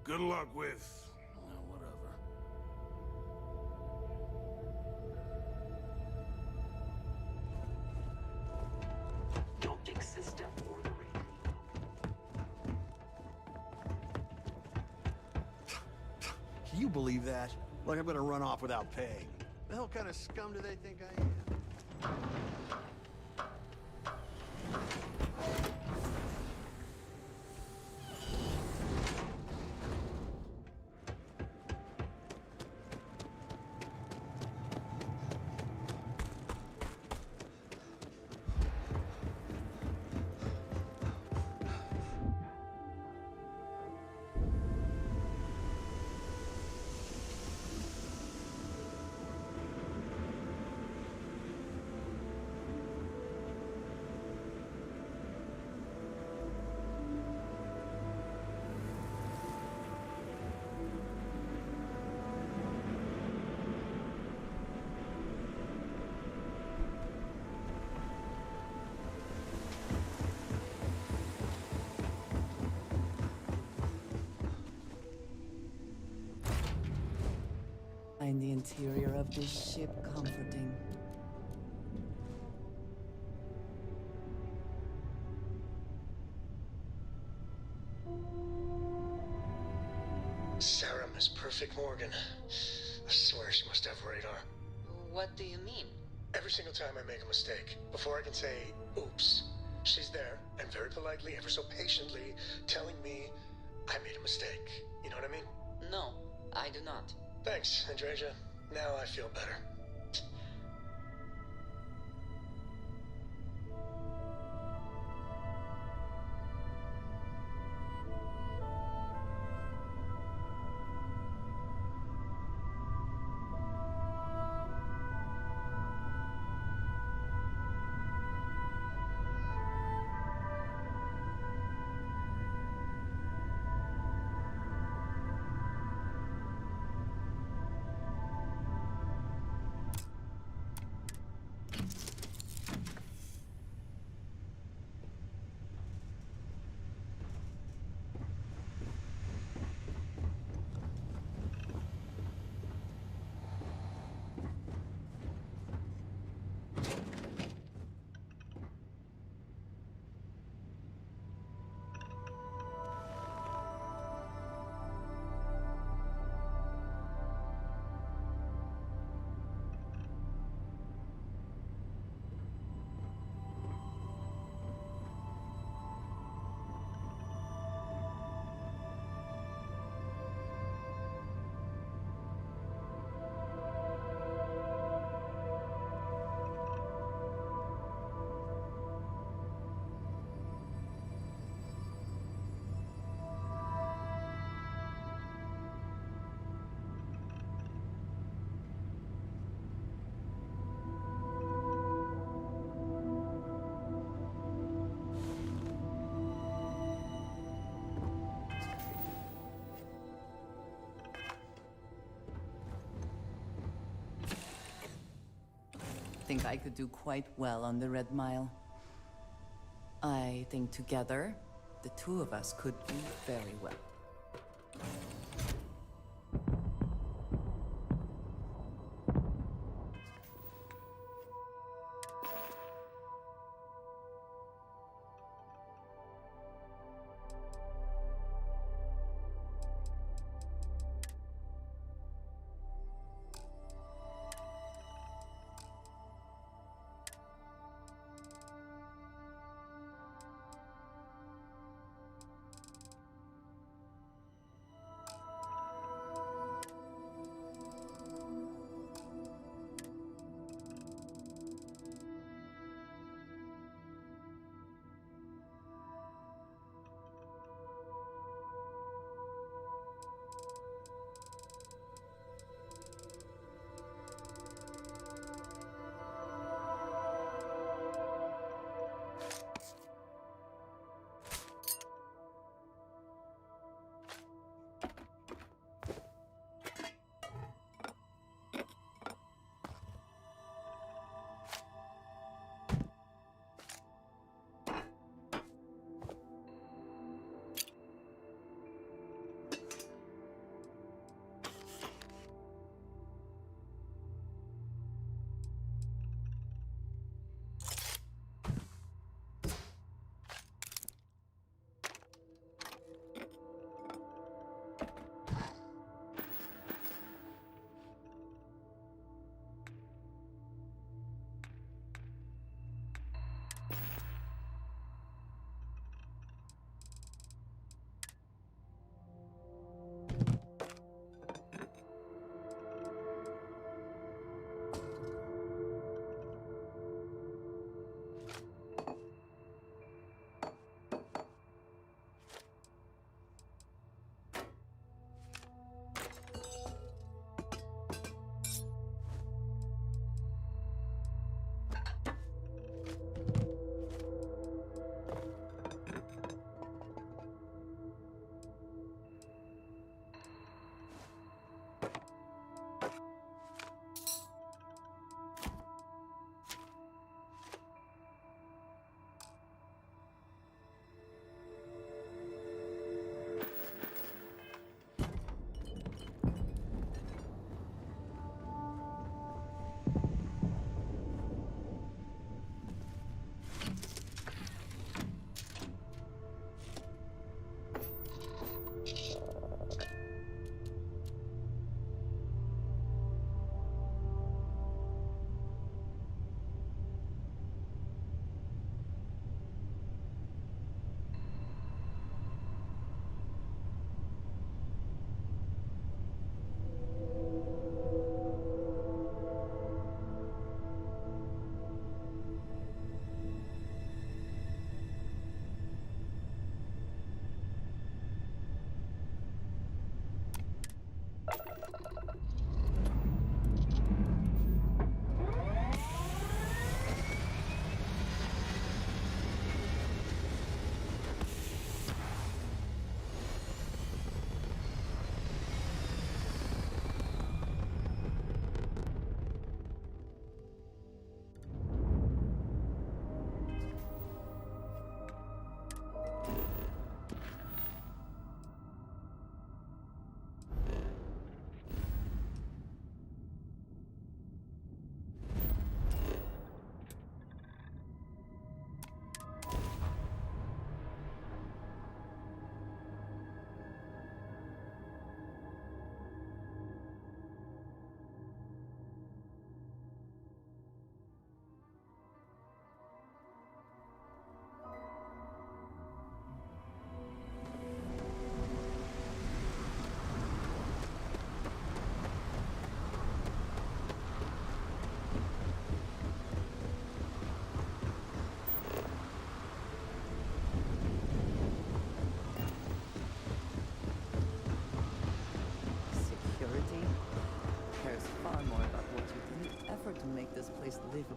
Good luck with... whatever. Object system ordering. Can you believe that? Like I'm gonna run off without paying. The hell kind of scum do they think I am? Find the interior of this ship comforting. Sarah, Miss Perfect Morgan. I swear she must have radar. What do you mean? Every single time I make a mistake, before I can say, oops, she's there, and very politely, ever so patiently, telling me I made a mistake. You know what I mean? No, I do not. Thanks, Andreja. Now I feel better. Think I could do quite well on the Red Mile. I think together, the two of us could do very well.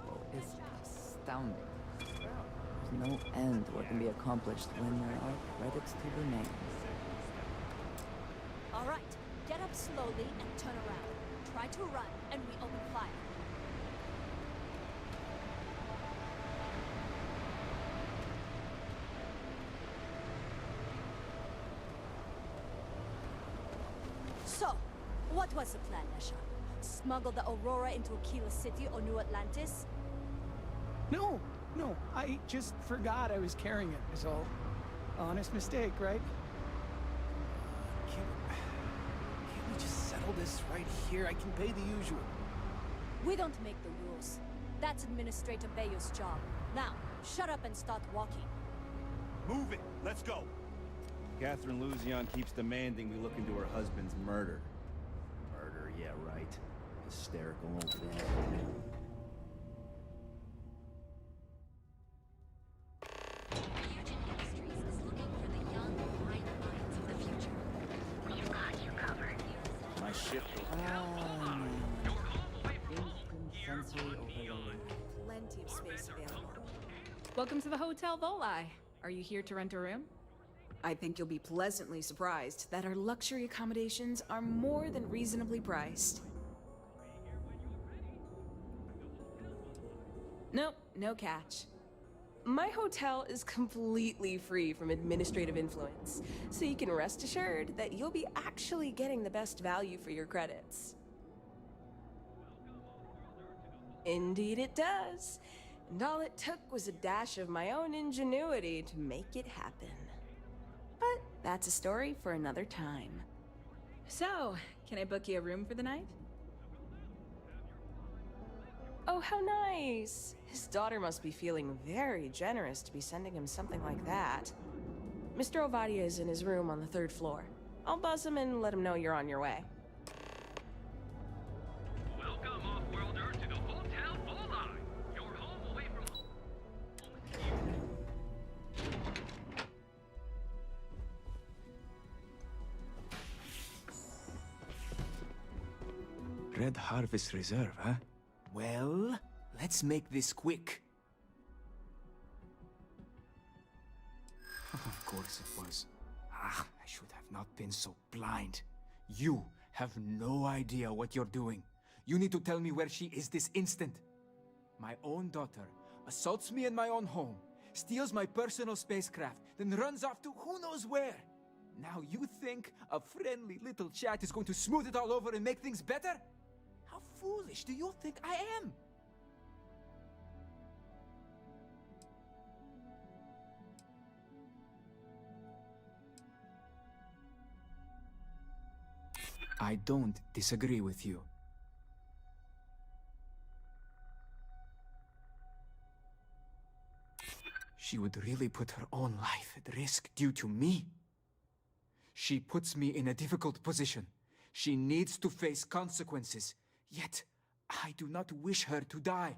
level is astounding. There's no end to what can be accomplished when there are credits to remain. All right, get up slowly and turn around. Try to run, and we open fire. So, what was the plan, Nesha? Smuggle the Aurora into Aquila City or New Atlantis? No, I just forgot I was carrying it, is all. Honest mistake, right? Can't we just settle this right here? I can pay the usual. We don't make the rules. That's Administrator Bayo's job. Now, shut up and start walking. Move it! Let's go! Catherine Luzion keeps demanding we look into her husband's murder. Murder, yeah, right. Hysterical old thing. My ship Sensory overload. Plenty of space available. Welcome to the Hotel Volai. Are you here to rent a room? I think you'll be pleasantly surprised that our luxury accommodations are more than reasonably priced. Nope, no catch. My hotel is completely free from administrative influence, so you can rest assured that you'll be actually getting the best value for your credits. Indeed it does. And all it took was a dash of my own ingenuity to make it happen. But that's a story for another time. So, can I book you a room for the night? Oh, how nice! His daughter must be feeling very generous to be sending him something like that. Mr. Ovadia is in his room on the 3rd floor. I'll buzz him and let him know you're on your way. Welcome, off-worlder, to the Hotel Volai. Your home away from home. Red Harvest Reserve, huh? Well, let's make this quick. Of course it was. I should have not been so blind. You have no idea what you're doing. You need to tell me where she is this instant. My own daughter assaults me in my own home, steals my personal spacecraft, then runs off to who knows where. Now you think a friendly little chat is going to smooth it all over and make things better? How foolish do you think I am? I don't disagree with you. She would really put her own life at risk due to me. She puts me in a difficult position. She needs to face consequences. Yet, I do not wish her to die.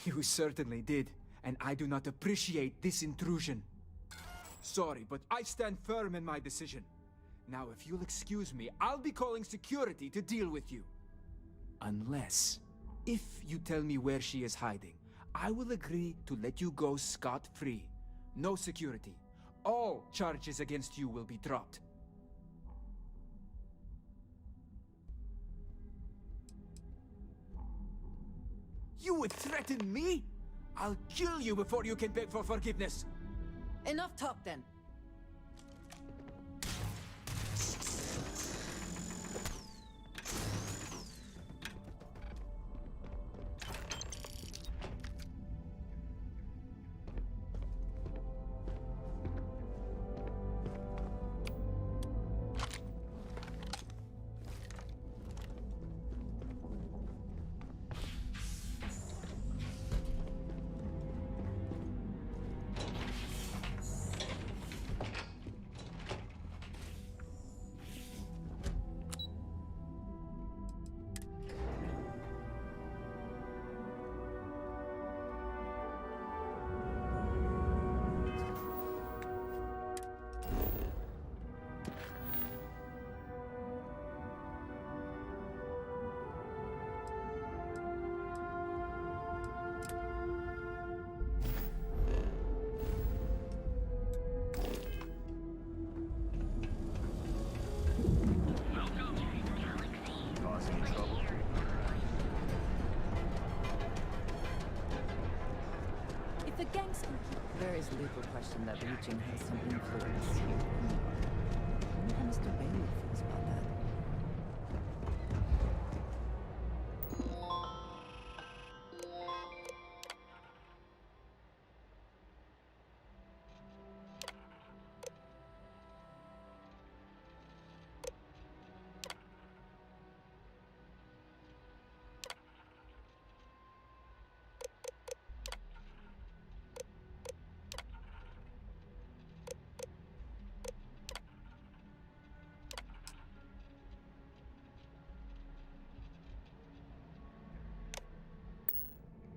You certainly did, and I do not appreciate this intrusion. Sorry, but I stand firm in my decision. Now, if you'll excuse me, I'll be calling security to deal with you. Unless, if you tell me where she is hiding, I will agree to let you go scot-free. No security. All charges against you will be dropped. You would threaten me? I'll kill you before you can beg for forgiveness. Enough talk then. gangs can keep. There is little question that Ryujin has some influence here in New York. I wonder how Mr. Bailey feels about that.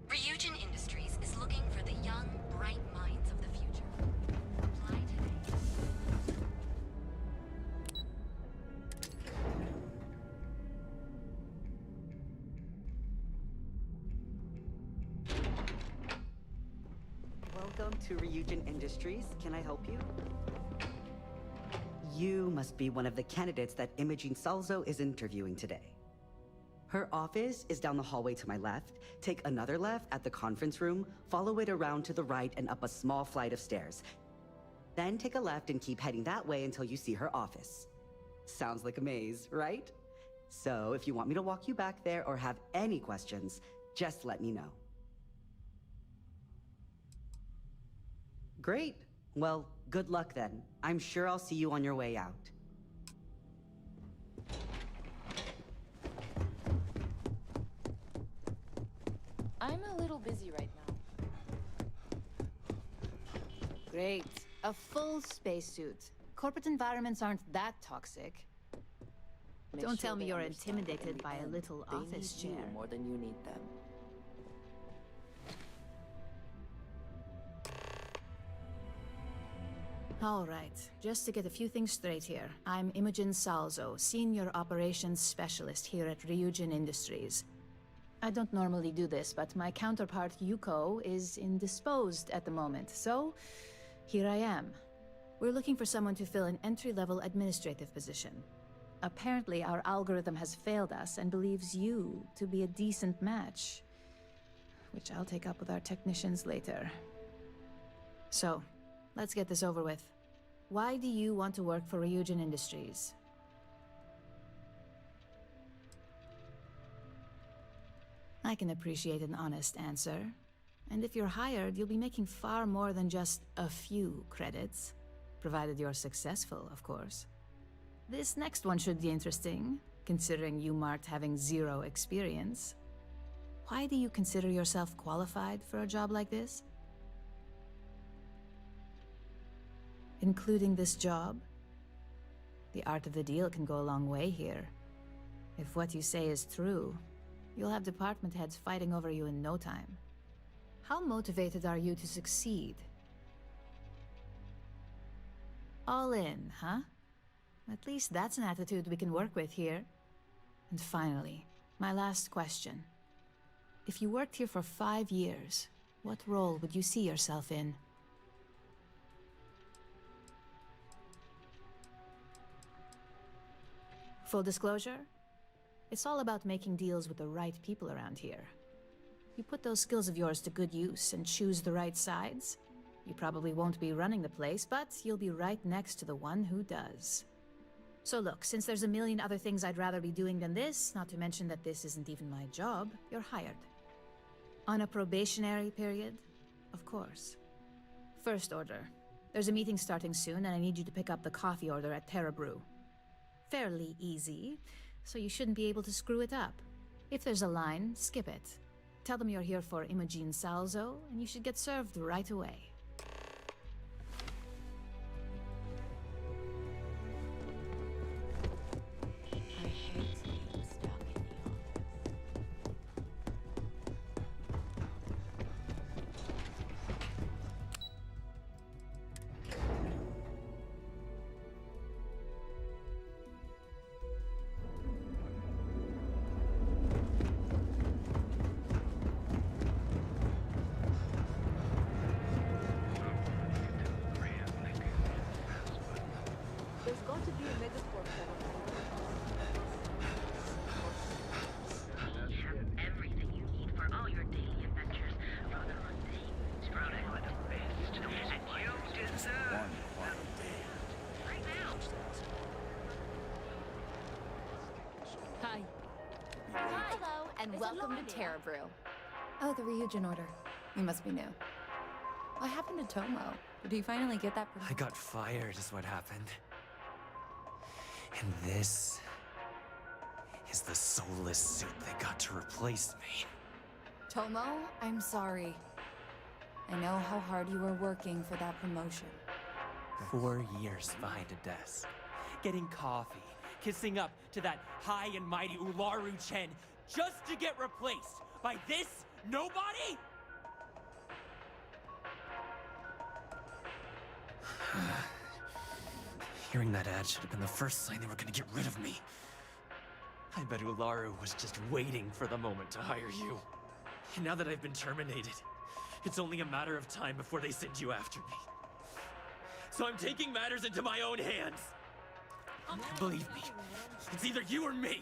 Ryujin Industries is looking for the young, bright minds of the future. Apply today. Welcome to Ryujin Industries. Can I help you? You must be one of the candidates that Imogene Salzo is interviewing today. Her office is down the hallway to my left. Take another left at the conference room, follow it around to the right and up a small flight of stairs. Then take a left and keep heading that way until you see her office. Sounds like a maze, right? So if you want me to walk you back there or have any questions, just let me know. Great. Well, good luck then. I'm sure I'll see you on your way out. I'm a little busy right now. Great. A full spacesuit. Corporate environments aren't that toxic. Don't tell me you're intimidated by a little office chair. More than you need them. All right, just to get a few things straight here. I'm Imogen Salzo, Senior Operations Specialist here at Ryujin Industries. I don't normally do this, but my counterpart Yuko is indisposed at the moment, so here I am. We're looking for someone to fill an entry-level administrative position. Apparently, our algorithm has failed us and believes you to be a decent match, which I'll take up with our technicians later. So, let's get this over with. Why do you want to work for Ryujin Industries? I can appreciate an honest answer. And if you're hired, you'll be making far more than just a few credits. Provided you're successful, of course. This next one should be interesting, considering you marked having 0 experience. Why do you consider yourself qualified for a job like this? Including this job? The art of the deal can go a long way here. If what you say is true, you'll have department heads fighting over you in no time. How motivated are you to succeed? All in, huh? At least that's an attitude we can work with here. And finally, my last question. If you worked here for 5 years, what role would you see yourself in? Full disclosure, it's all about making deals with the right people around here. You put those skills of yours to good use and choose the right sides, you probably won't be running the place, but you'll be right next to the one who does. So look, since there's a million other things I'd rather be doing than this, not to mention that this isn't even my job, you're hired. On a probationary period, of course. First order. There's a meeting starting soon, and I need you to pick up the coffee order at Terra Brew. Fairly easy, so you shouldn't be able to screw it up. If there's a line, skip it. Tell them you're here for Imogen Salzo, and you should get served right away. I hate being stuck in the office. and It's welcome to Alonia. Terrabrew. Oh, the Ryujin order. You must be new. What happened to Tomo? Did he finally get that I got fired is what happened. And this is the soulless suit they got to replace me. Tomo, I'm sorry. I know how hard you were working for that promotion. 4 years behind a desk, getting coffee, kissing up to that high and mighty Ularu Chen, just to get replaced by this nobody? Hearing that ad should have been the first sign they were gonna get rid of me. I bet Ularu was just waiting for the moment to hire you. And now that I've been terminated, it's only a matter of time before they send you after me. So I'm taking matters into my own hands. Believe me, it's either you or me.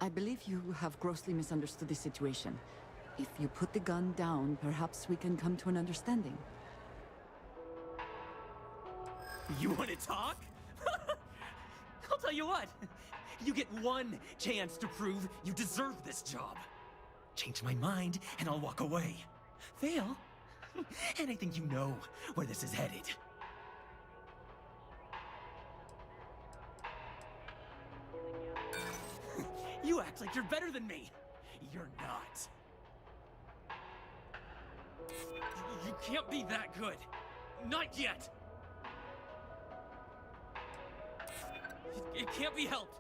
I believe you have grossly misunderstood the situation. If you put the gun down, perhaps we can come to an understanding. You want to talk? I'll tell you what. You get one chance to prove you deserve this job. Change my mind, and I'll walk away. Fail, and I think you know where this is headed. You act like you're better than me. You're not. You can't be that good. Not yet. It can't be helped.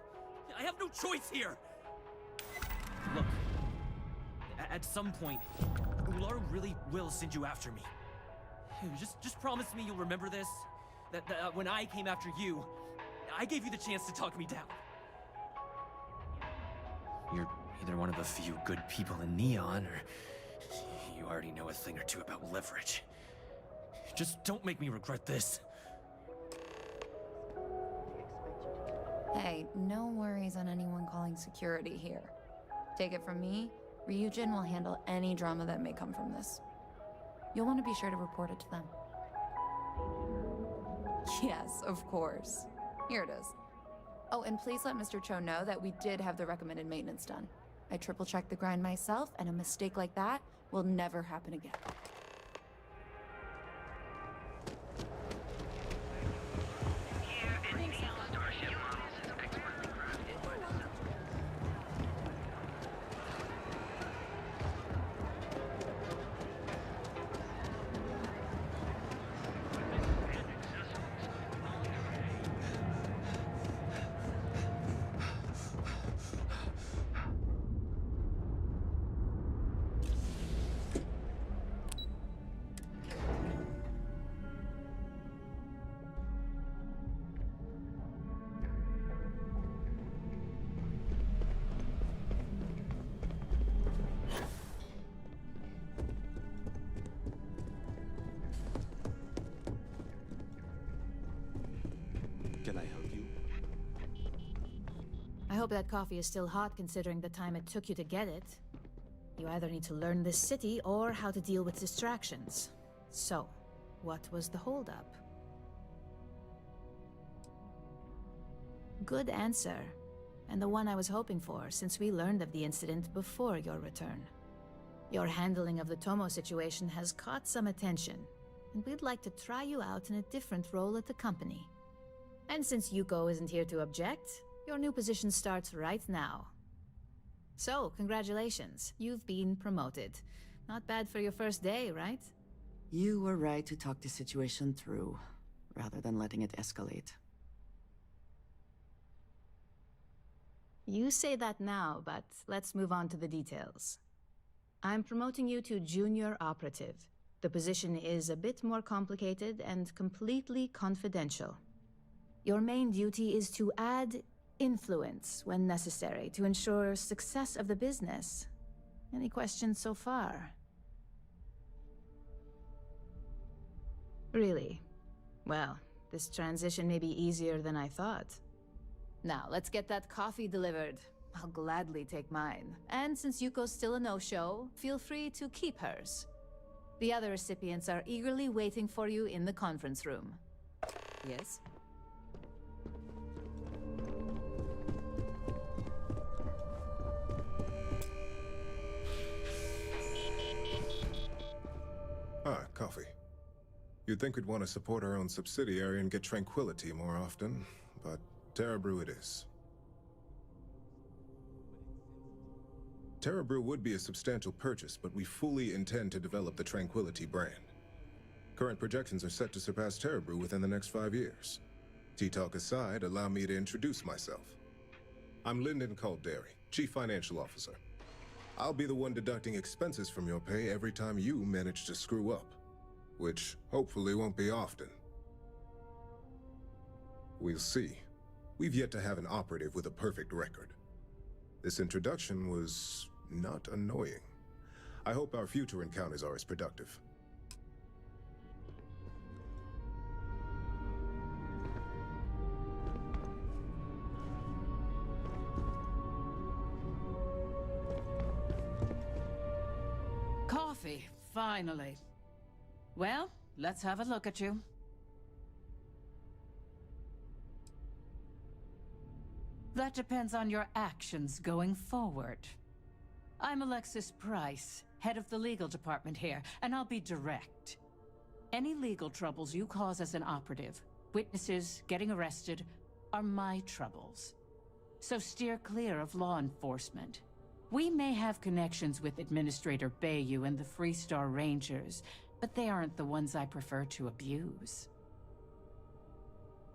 I have no choice here. Look, at some point, Ularu really will send you after me. Just promise me you'll remember this. That when I came after you, I gave you the chance to talk me down. You're either one of the few good people in Neon, or you already know a thing or two about leverage. Just don't make me regret this. Hey, no worries on anyone calling security here. Take it from me, Ryujin will handle any drama that may come from this. You'll want to be sure to report it to them. Yes, of course. Here it is. Oh, and please let Mr. Cho know that we did have the recommended maintenance done. I triple-checked the grind myself, and a mistake like that will never happen again. Can I help you? I hope that coffee is still hot considering the time it took you to get it. You either need to learn this city or how to deal with distractions. So, what was the holdup? Good answer. And the one I was hoping for, since we learned of the incident before your return. Your handling of the Tomo situation has caught some attention, and we'd like to try you out in a different role at the company. And since Yuko isn't here to object, your new position starts right now. So, congratulations. You've been promoted. Not bad for your first day, right? You were right to talk the situation through, rather than letting it escalate. You say that now, but let's move on to the details. I'm promoting you to junior operative. The position is a bit more complicated and completely confidential. Your main duty is to add influence when necessary to ensure success of the business. Any questions so far? Really? Well, this transition may be easier than I thought. Now, let's get that coffee delivered. I'll gladly take mine. And since Yuko's still a no-show, feel free to keep hers. The other recipients are eagerly waiting for you in the conference room. Yes? You'd think we'd want to support our own subsidiary and get tranquility more often, but Terra Brew it is. Terra Brew would be a substantial purchase, but we fully intend to develop the Tranquility brand. Current projections are set to surpass Terra Brew within the next 5 years. Tea-talk aside, allow me to introduce myself. I'm Lyndon Calderi, Chief Financial Officer. I'll be the one deducting expenses from your pay every time you manage to screw up, which hopefully won't be often. We'll see. We've yet to have an operative with a perfect record. This introduction was not annoying. I hope our future encounters are as productive. Coffee, finally. Well, let's have a look at you. That depends on your actions going forward. I'm Alexis Price, head of the legal department here, and I'll be direct. Any legal troubles you cause as an operative, witnesses, getting arrested, are my troubles. So steer clear of law enforcement. We may have connections with Administrator Bayou and the Freestar Rangers, but they aren't the ones I prefer to abuse.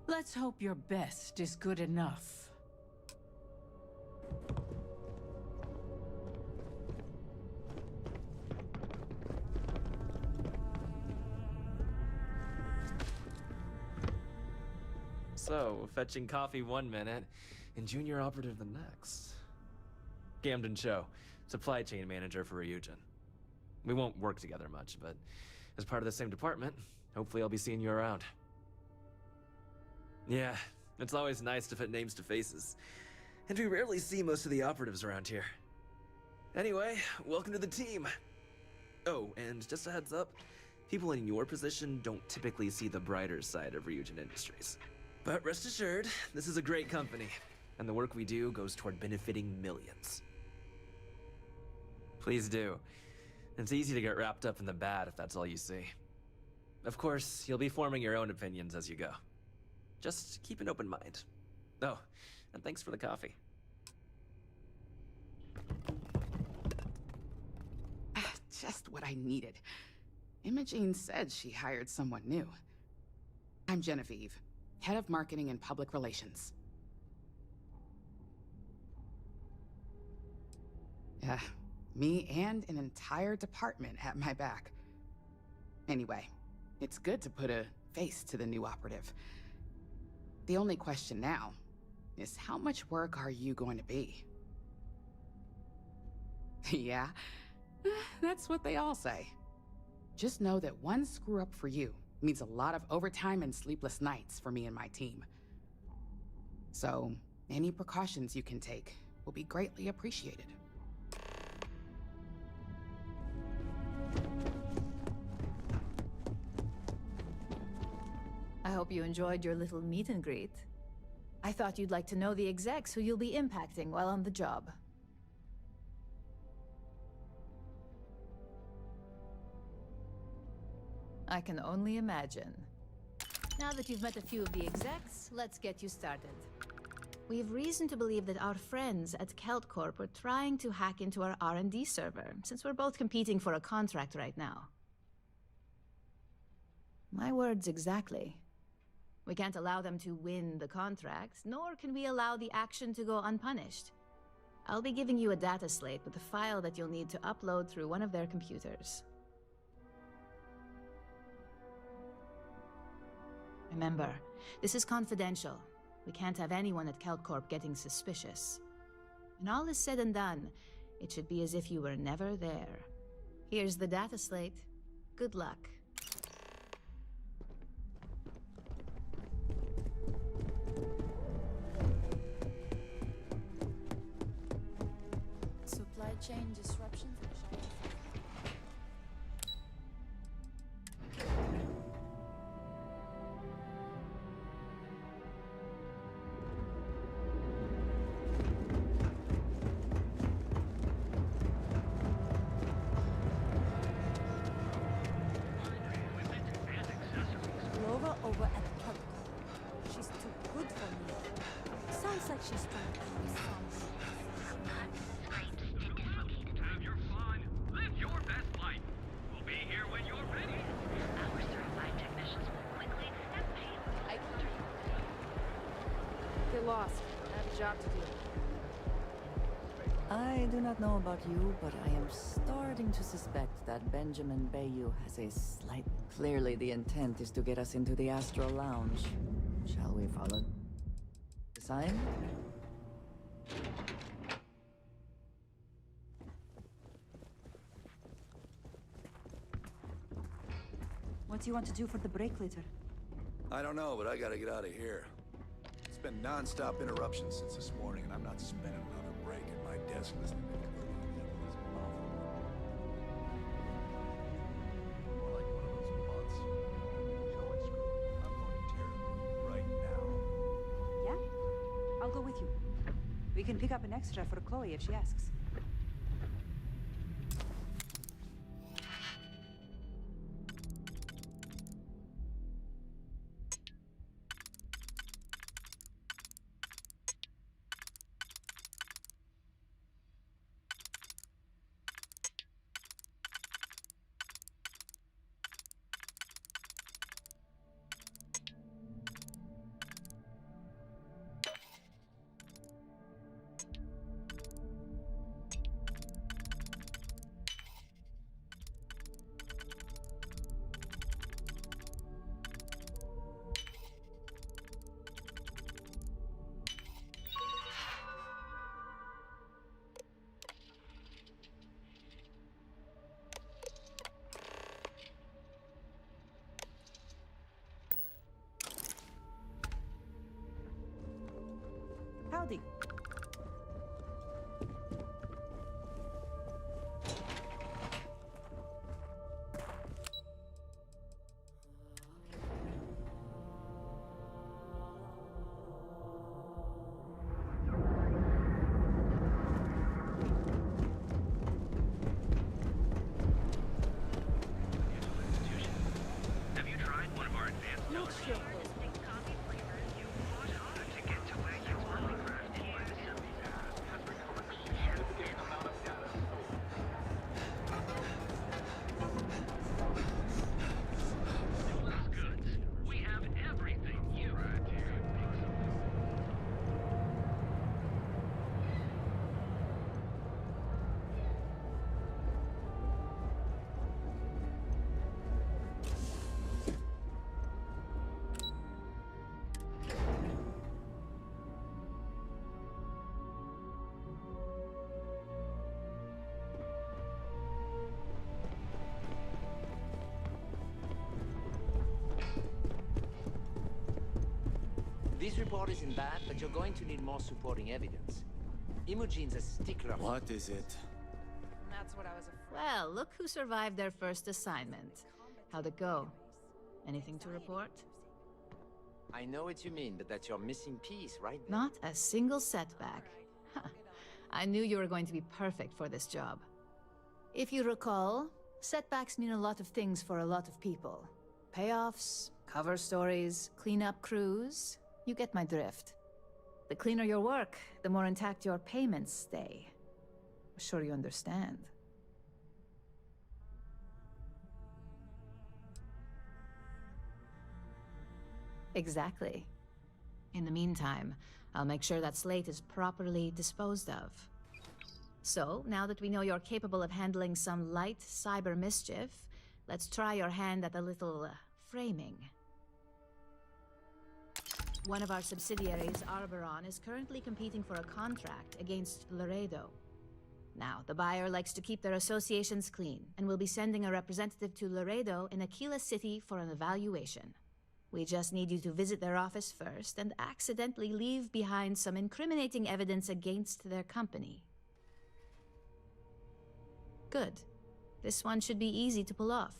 Let's hope your best is good enough. So, fetching coffee 1 minute, and junior operative the next. Camden Cho, supply chain manager for Ryujin. We won't work together much, but as part of the same department, hopefully I'll be seeing you around. Yeah, it's always nice to put names to faces. And we rarely see most of the operatives around here. Anyway, welcome to the team. Oh, and just a heads up, people in your position don't typically see the brighter side of Ryujin Industries. But rest assured, this is a great company, and the work we do goes toward benefiting millions. Please do. It's easy to get wrapped up in the bad if that's all you see. Of course, you'll be forming your own opinions as you go. Just keep an open mind. Oh, and thanks for the coffee. Just what I needed. Imogene said she hired someone new. I'm Genevieve, head of marketing and public relations. Me and an entire department at my back. Anyway, it's good to put a face to the new operative. The only question now is how much work are you going to be? Yeah, that's what they all say. Just know that one screw up for you means a lot of overtime and sleepless nights for me and my team. So, any precautions you can take will be greatly appreciated. I hope you enjoyed your little meet and greet. I thought you'd like to know the execs who you'll be impacting while on the job. I can only imagine. Now that you've met a few of the execs, let's get you started. We have reason to believe that our friends at Kelt Corp are trying to hack into our R&D server, since we're both competing for a contract right now. My words exactly. We can't allow them to win the contract, nor can we allow the action to go unpunished. I'll be giving you a data slate with a file that you'll need to upload through one of their computers. Remember, this is confidential. We can't have anyone at Kelt Corp getting suspicious. When all is said and done, it should be as if you were never there. Here's the data slate. Good luck. Supply chain disruptions. And job to do. I do not know about you, but I am starting to suspect that Benjamin Bayou has a slight... Clearly the intent is to get us into the Astral Lounge. Shall we follow the sign? What do you want to do for the break later? I don't know, but I gotta get out of here. It's been non-stop interruptions since this morning, and I'm not spending another break at my desk listening to Cody Evil's awful. More like one of those months. You know what, screw it. I'm going to Terrabrew right now. Yeah? I'll go with you. We can pick up an extra for Chloe if she asks. Howdy. Have you tried one of our advanced Not sure. We have everything you This report isn't bad, but you're going to need more supporting evidence. Imogene's a stickler. What is it? That's what I was afraid. Well, look who survived their first assignment. How'd it go? Anything to report? I know what you mean, but that's your missing piece, right? Not a single setback. Huh. I knew you were going to be perfect for this job. If you recall, setbacks mean a lot of things for a lot of people. Payoffs, cover stories, cleanup crews. You get my drift. The cleaner your work, the more intact your payments stay. I'm sure you understand. Exactly. In the meantime, I'll make sure that Slate is properly disposed of. So, now that we know you're capable of handling some light cyber mischief, let's try your hand at a little framing. One of our subsidiaries, Arboron, is currently competing for a contract against Laredo. Now, the buyer likes to keep their associations clean, and will be sending a representative to Laredo in Aquila City for an evaluation. We just need you to visit their office first and accidentally leave behind some incriminating evidence against their company. Good. This one should be easy to pull off.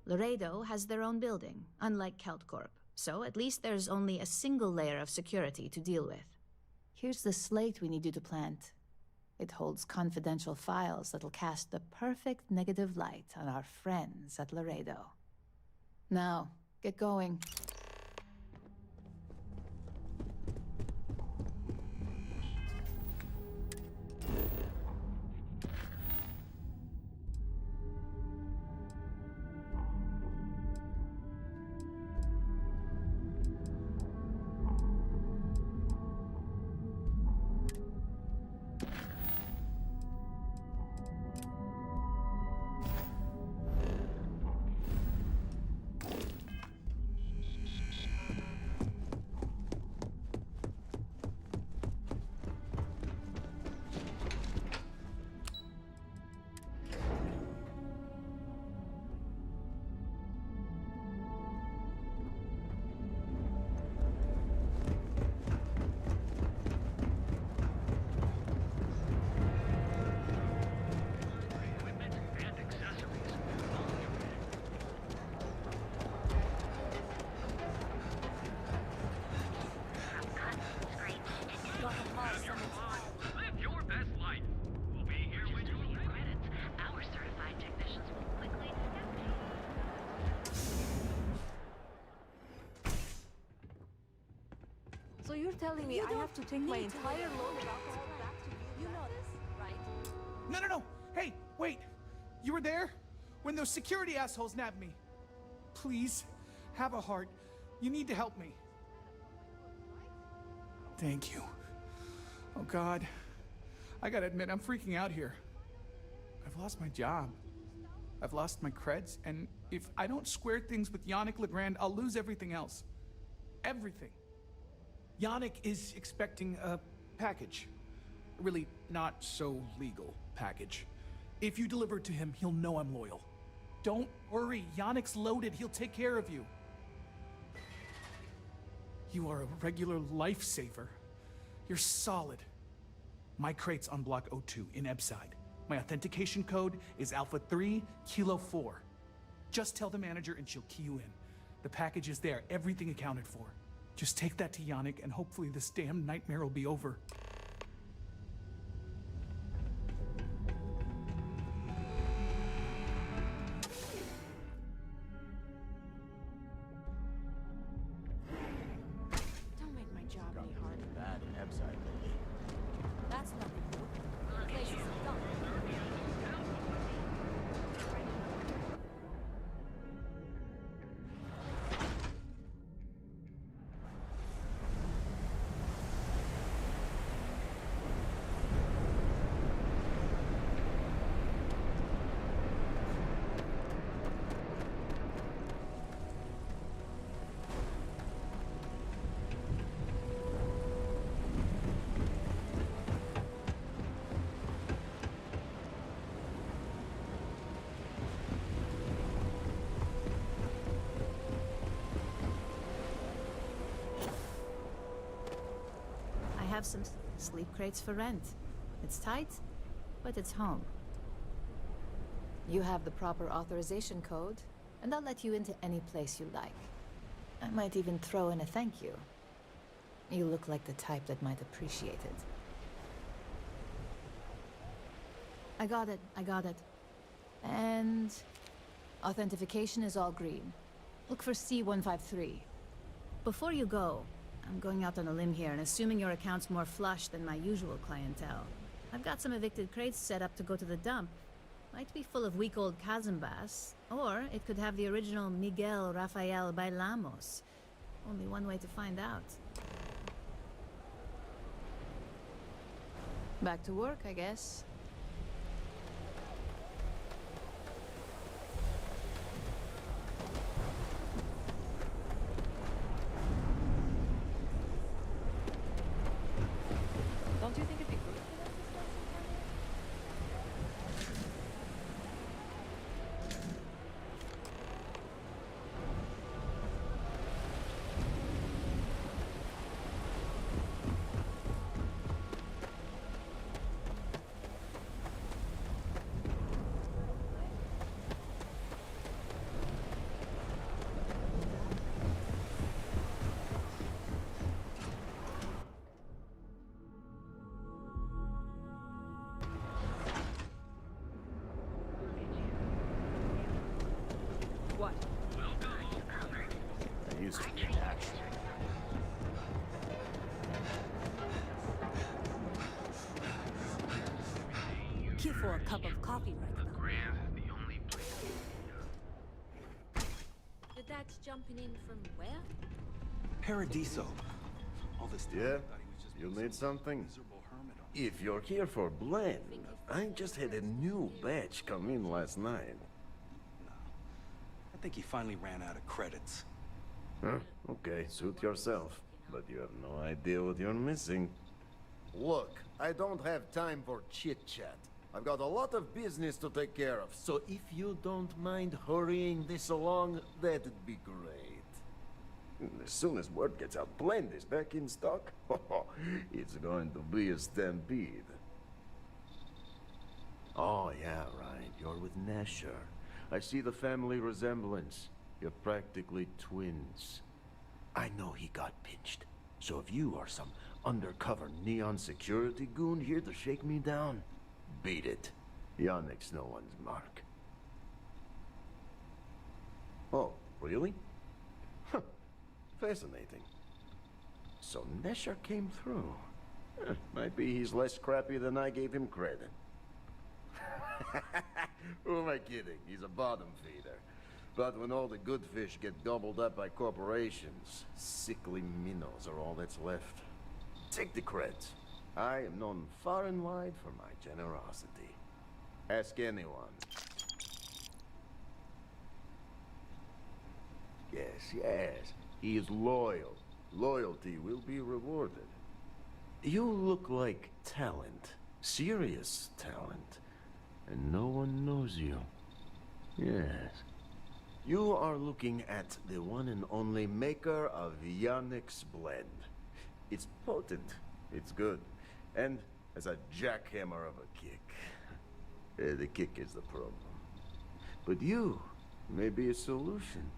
Laredo has their own building, unlike KeltCorp, so at least there's only a single layer of security to deal with. Here's the slate we need you to plant. It holds confidential files that'll cast the perfect negative light on our friends at Laredo. Now, get going. telling me I have to take my entire load of alcohol back to you? You know this, right? No, no, no! Hey, wait! You were there? When those security assholes nabbed me. Please, have a heart. You need to help me. Thank you. Oh, God. I gotta admit, I'm freaking out here. I've lost my job. I've lost my creds, and if I don't square things with Yannick Legrand, I'll lose everything else. Everything. Yannick is expecting a package. A really not so legal package. If you deliver it to him, he'll know I'm loyal. Don't worry, Yannick's loaded. He'll take care of you. You are a regular lifesaver. You're solid. My crate's on Block O2 in Ebside. My authentication code is Alpha 3 Kilo 4. Just tell the manager and she'll key you in. The package is there, everything accounted for. Just take that to Yannick and hopefully this damn nightmare will be over. Don't make my job any harder. Bad in Ebside. That's nothing new. The place is done. I have some sleep crates for rent. It's tight, but it's home. You have the proper authorization code, and I'll let you into any place you like. I might even throw in a thank you. You look like the type that might appreciate it. I got it. And authentication is all green. Look for C153. Before you go, I'm going out on a limb here and assuming your account's more flush than my usual clientele. I've got some evicted crates set up to go to the dump. Might be full of week-old Kazambas, or it could have the original Miguel Rafael Bailamos. Only one way to find out. Back to work, I guess. Don't you think it'd be good for them to start What? I used to be action. Here for a cup of coffee right now. The dad's jumping in from where? Paradiso. All this time, Yeah? I thought he was just You being need some something? miserable hermit on If you're here for blend, I just had a new batch come in last night. I think he finally ran out of credits. Huh? Okay, suit yourself. But you have no idea what you're missing. Look, I don't have time for chit-chat. I've got a lot of business to take care of, so if you don't mind hurrying this along, that'd be great. As soon as word gets out Blend is back in stock, it's going to be a stampede. Oh, yeah, right. You're with Nasher. I see the family resemblance. You're practically twins. I know he got pinched. So if you are some undercover neon security goon here to shake me down, beat it. Yannick's no one's mark. Oh, really? Huh. Fascinating. So Nesher came through. Might be he's less crappy than I gave him credit. Who am I kidding? He's a bottom feeder. But when all the good fish get gobbled up by corporations, sickly minnows are all that's left. Take the creds. I am known far and wide for my generosity. Ask anyone. Yes. He is loyal. Loyalty will be rewarded. You look like talent. Serious talent. And no one knows you. Yes. You are looking at the one and only maker of Yannick's blend. It's potent. It's good. And has a jackhammer of a kick. The kick is the problem. But you may be a solution.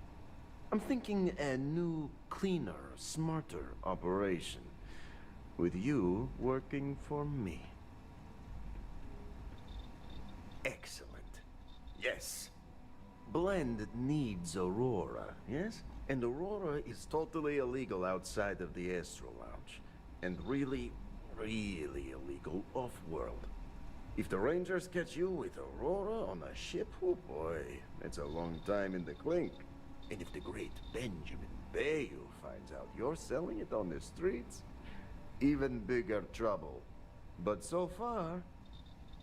I'm thinking a new, cleaner, smarter operation. With you working for me. Excellent. Yes. Blend needs Aurora, yes? And Aurora is totally illegal outside of the Astro Lounge. And really, really illegal off-world. If the Rangers catch you with Aurora on a ship, oh boy, that's a long time in the clink. And if the great Benjamin Bayou finds out you're selling it on the streets, even bigger trouble. But so far,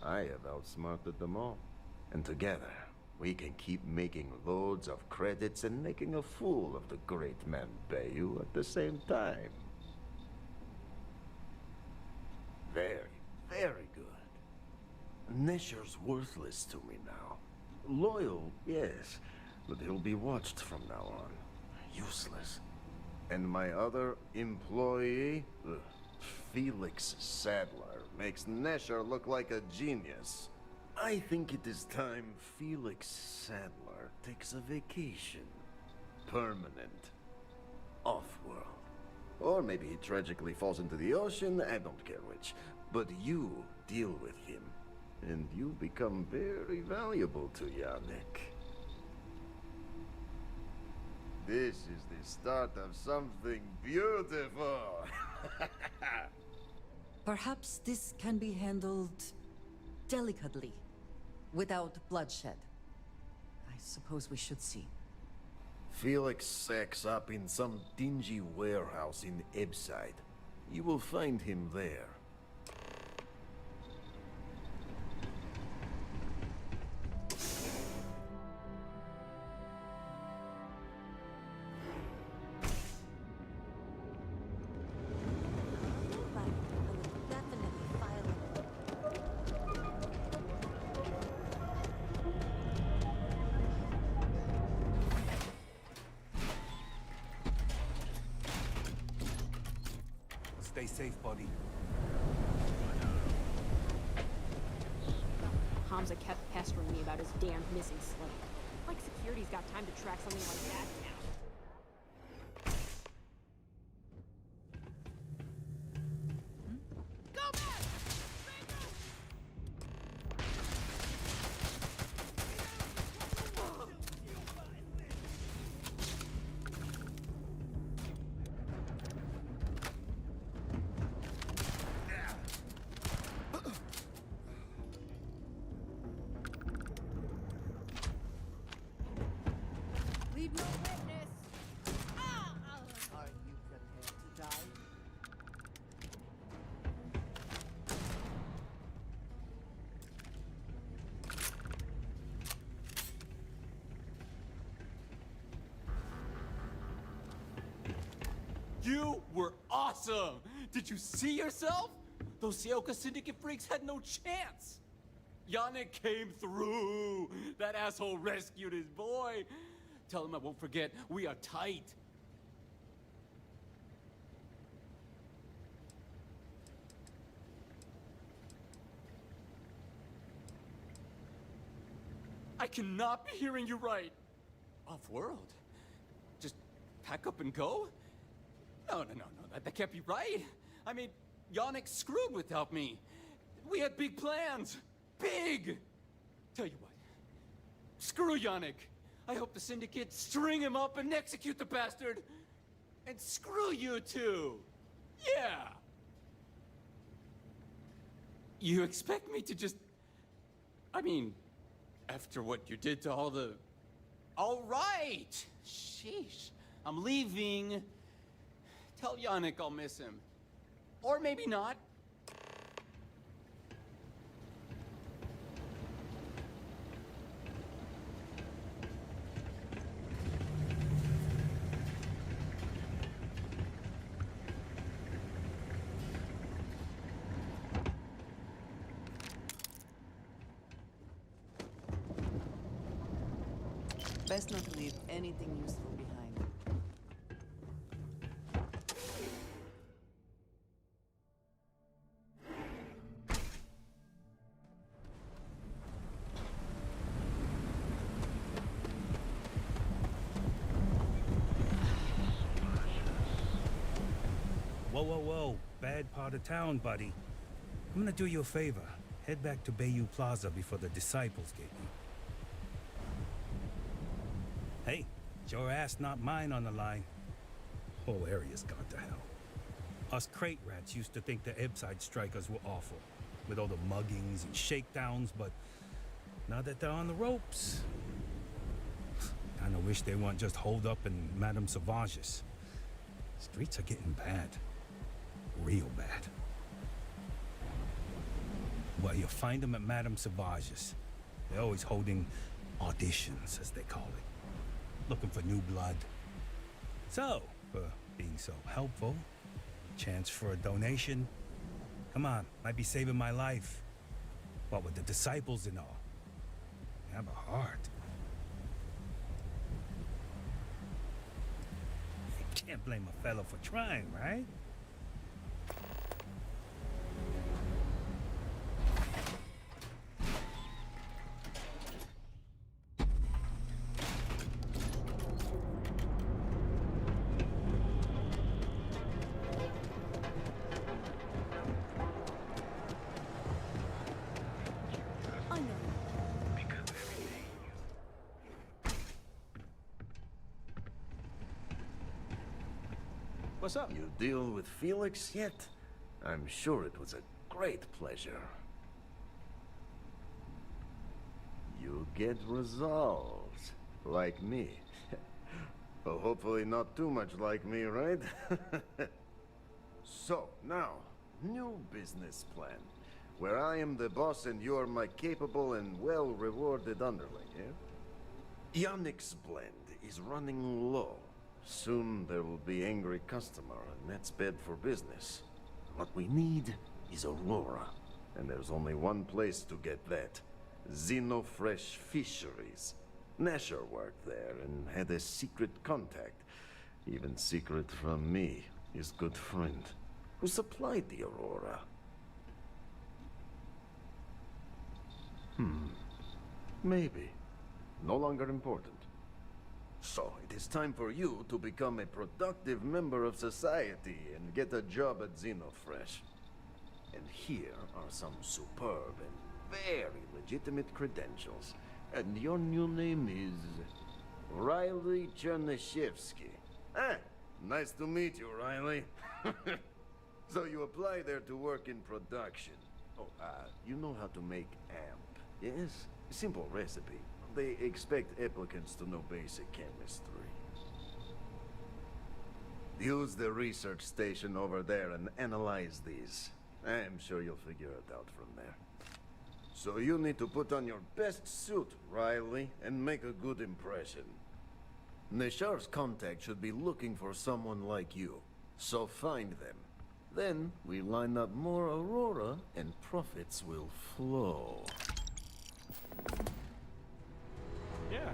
I have outsmarted them all. And together, we can keep making loads of credits and making a fool of the great man Bayou at the same time. Very, very good. Nesher's worthless to me now. Loyal, yes, but he'll be watched from now on. Useless. And my other employee, Felix Sadler, makes Nesher look like a genius. I think it is time Felix Sadler takes a vacation. Permanent. Off-world. Or maybe he tragically falls into the ocean, I don't care which. But you deal with him, and you become very valuable to Yannick. This is the start of something beautiful. Perhaps this can be handled delicately, without bloodshed. I suppose we should see. Felix sacks up in some dingy warehouse in Ebside. You will find him there. Stay safe, buddy. Hamza kept pestering me about his damn missing slave. Like security's got time to track something like that now. Leave no witness! Are you prepared to die? You were awesome! Did you see yourself? Those Sioka Syndicate freaks had no chance! Yannick came through! That asshole rescued his boy! Tell him I won't forget, we are tight! I cannot be hearing you right! Off-world? Just pack up and go? No, that can't be right. I mean, Yannick screwed without me. We had big plans. Big! Tell you what. Screw Yannick. I hope the Syndicate string him up and execute the bastard. And screw you too. Yeah! You expect me to just... I mean, after what you did to all the... All right! Sheesh. I'm leaving. Tell Yannick I'll miss him. Or maybe not. Best not to leave anything useful behind. Whoa, whoa, whoa. Bad part of town, buddy. I'm gonna do you a favor. Head back to Bayou Plaza before the disciples get you. Hey, it's your ass, not mine on the line. Whole area's gone to hell. Us crate rats used to think the Ebbside strikers were awful, with all the muggings and shakedowns, but now that they're on the ropes, kinda wish they weren't just holed up in Madame Sauvage's. Streets are getting bad. Real bad. Well, you'll find them at Madame Sauvage's. They're always holding auditions, as they call it. Looking for new blood. So, for being so helpful, chance for a donation. Come on, might be saving my life. What with the disciples and all. You have a heart. Can't blame a fellow for trying, right? What's up? You deal with Felix yet? I'm sure it was a great pleasure. You get results. Like me. Well, hopefully not too much like me, right? So, now, new business plan. Where I am the boss and you're my capable and well-rewarded underling, yeah? Yannick's blend is running low. Soon there will be angry customer, and that's bad for business. What we need is Aurora. And there's only one place to get that. Xenofresh Fisheries. Nasher worked there and had a secret contact. Even secret from me, his good friend, who supplied the Aurora. Maybe. No longer important. So, it is time for you to become a productive member of society and get a job at Xenofresh. And here are some superb and very legitimate credentials. And your new name is... Riley Chernyshevsky. Ah, nice to meet you, Riley. So you apply there to work in production. Oh, you know how to make amp, yes? Simple recipe. They expect applicants to know basic chemistry. Use the research station over there and analyze these. I'm sure you'll figure it out from there. So you need to put on your best suit, Riley, and make a good impression. Neshar's contact should be looking for someone like you. So find them. Then we line up more Aurora and profits will flow. Yeah.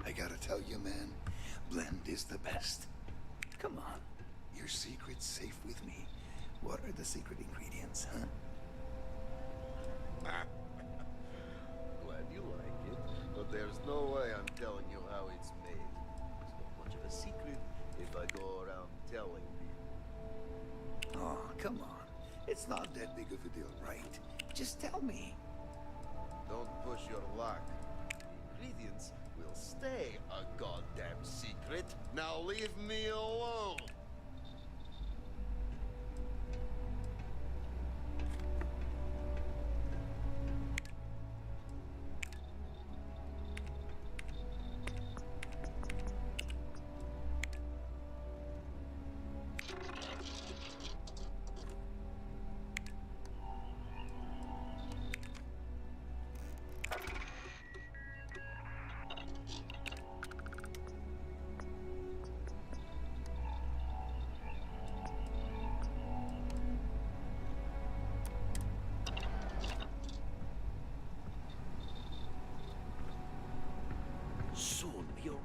I gotta tell you, man, blend is the best. Come on, your secret's safe with me. What are the secret ingredients, huh? Glad you like it, but there's no way I'm telling you how it's made. It's not much of a secret if I go around telling people. Oh, come on. It's not that big of a deal, right? Just tell me. Don't push your luck. The ingredients will stay a goddamn secret. Now leave me alone. Soon you'll...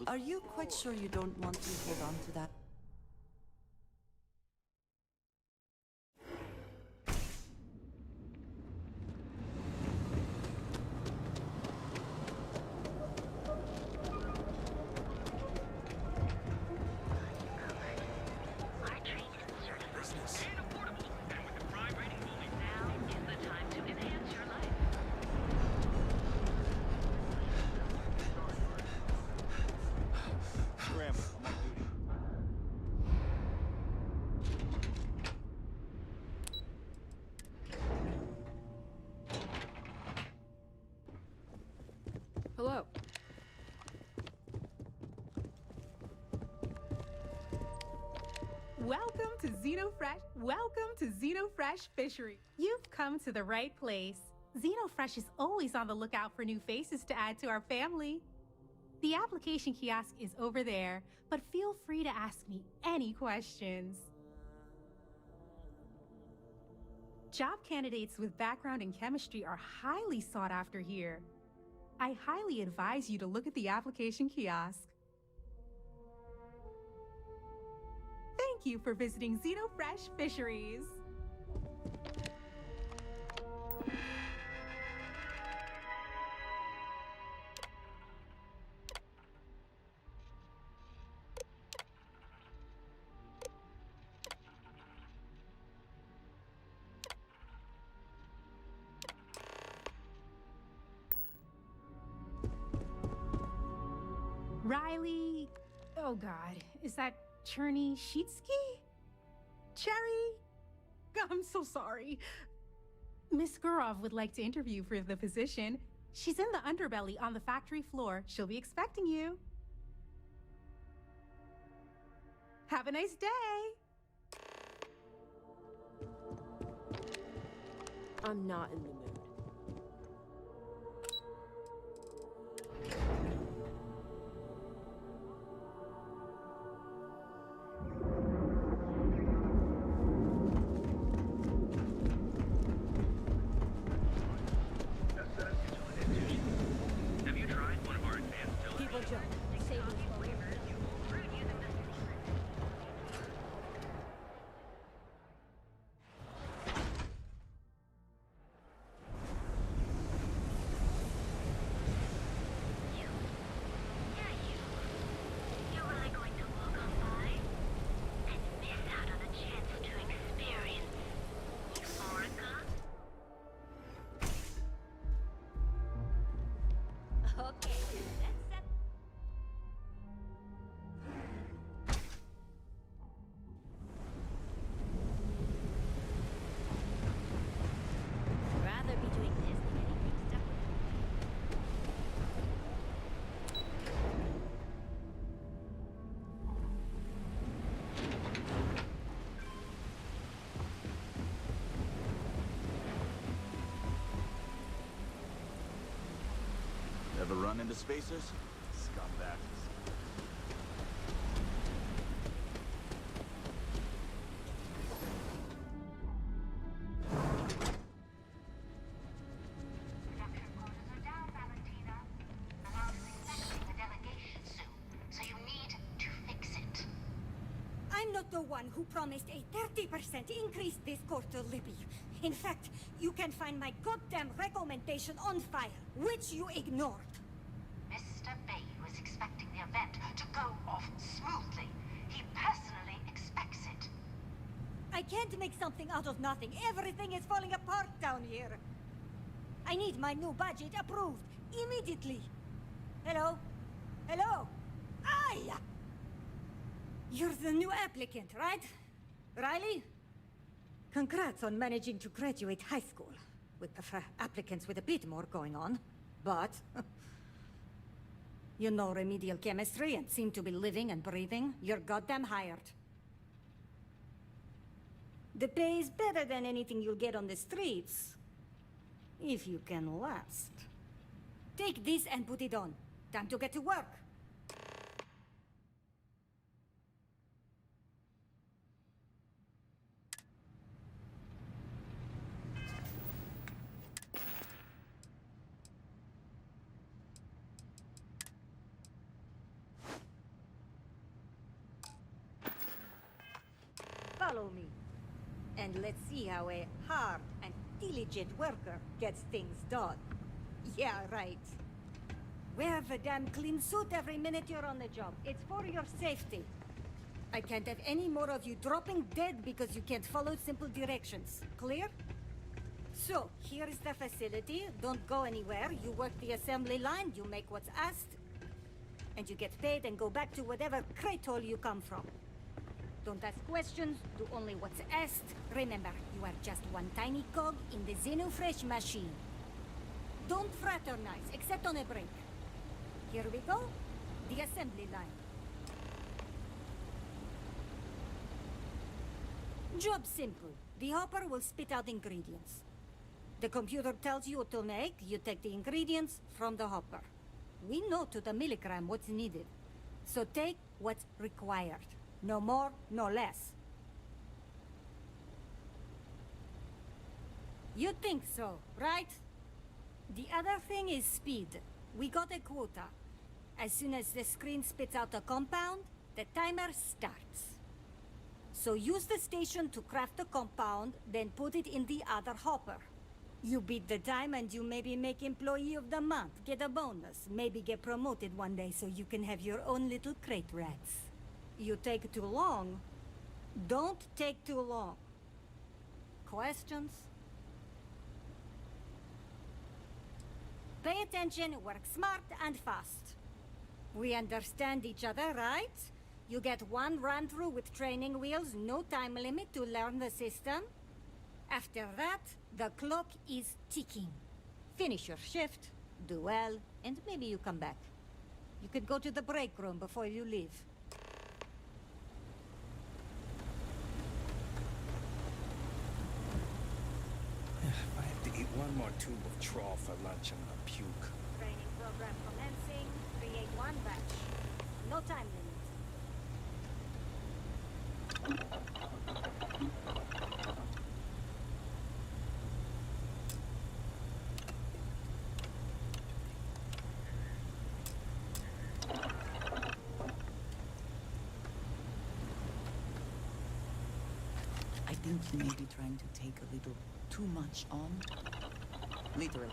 Are you quite sure you don't want to hold on to that? Hello. Welcome to Xenofresh Fishery. You've come to the right place. Xenofresh is always on the lookout for new faces to add to our family. The application kiosk is over there, but feel free to ask me any questions. Job candidates with background in chemistry are highly sought after here. I highly advise you to look at the application kiosk. Thank you for visiting Xenofresh Fisheries. Riley, oh God, is that Cherny-Sheetsky? Cherry? I'm so sorry. Miss Gurov would like to interview for the position. She's in the underbelly on the factory floor. She'll be expecting you. Have a nice day. I'm not in the mood. Have you tried one of our advanced People jump. Save me from Okay, that's it. Rather be doing this than anything stuck with. Ever run into spacers? Scumbags. I'm not the one who promised a 30% increase this quarter, Libby. In fact, you can find my goddamn recommendation on file, which you ignored. Mr. Bay was expecting the event to go off smoothly. He personally expects it. I can't make something out of nothing. Everything is falling apart down here. I need my new budget approved immediately. Hello? Hello? Aye! You're the new applicant, right? Riley? Congrats on managing to graduate high school. We prefer applicants with a bit more going on. But you know remedial chemistry and seem to be living and breathing. You're goddamn hired. The pay is better than anything you'll get on the streets. If you can last. Take this and put it on. Time to get to work. Follow me. And let's see how a hard and diligent worker gets things done. Yeah, right. Wear the damn clean suit every minute you're on the job. It's for your safety. I can't have any more of you dropping dead because you can't follow simple directions. Clear? So, here is the facility. Don't go anywhere. You work the assembly line, you make what's asked, and you get paid and go back to whatever crate hole you come from. Don't ask questions, do only what's asked. Remember, you are just one tiny cog in the Xenofresh machine. Don't fraternize, except on a break. Here we go. The assembly line. Job simple. The hopper will spit out ingredients. The computer tells you what to make, you take the ingredients from the hopper. We know to the milligram what's needed. So take what's required. No more, no less. You think so, right? The other thing is speed. We got a quota. As soon as the screen spits out a compound, the timer starts. So use the station to craft the compound, then put it in the other hopper. You beat the time and you maybe make Employee of the Month, get a bonus, maybe get promoted one day so you can have your own little crate rats. You take too long, don't take too long. Questions? Pay attention, work smart and fast. We understand each other, right? You get one run-through with training wheels, no time limit to learn the system. After that, the clock is ticking. Finish your shift, do well, and maybe you come back. You could go to the break room before you leave. If I have to eat one more tube of trawl for lunch, I'm gonna puke. Training program commencing. Create one batch. No time limit. I think you may be trying to take a little too much on. Literally.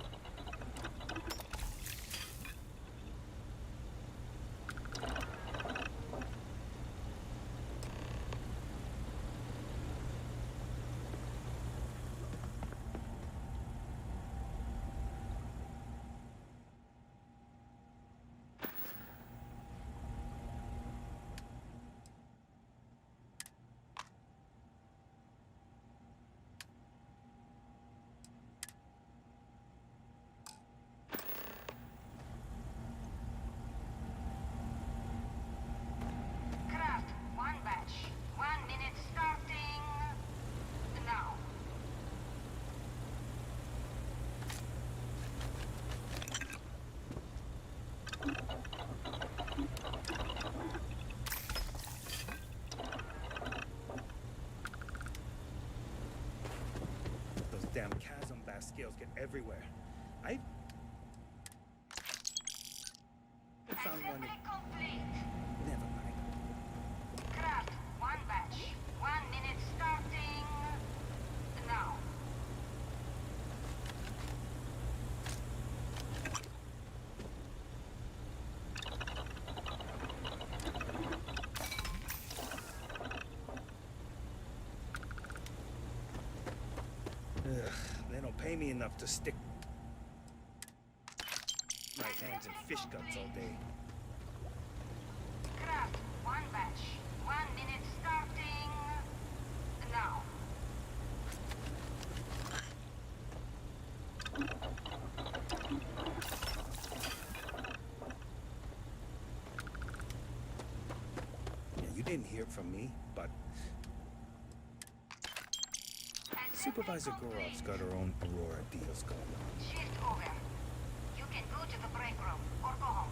Craft, one batch. 1 minute starting now. Those damn chasm bass scales get everywhere. I found one. Assembly complete. Never mind. Craft, one batch. 1 minute starting now. Ugh, they don't pay me enough to stick my hands in fish guts all day. Craft, one batch. 1 minute starting now. Yeah, you didn't hear it from me, but Supervisor Gorov's got her own Aurora deals going on. Shift over. You can go to the break room or go home.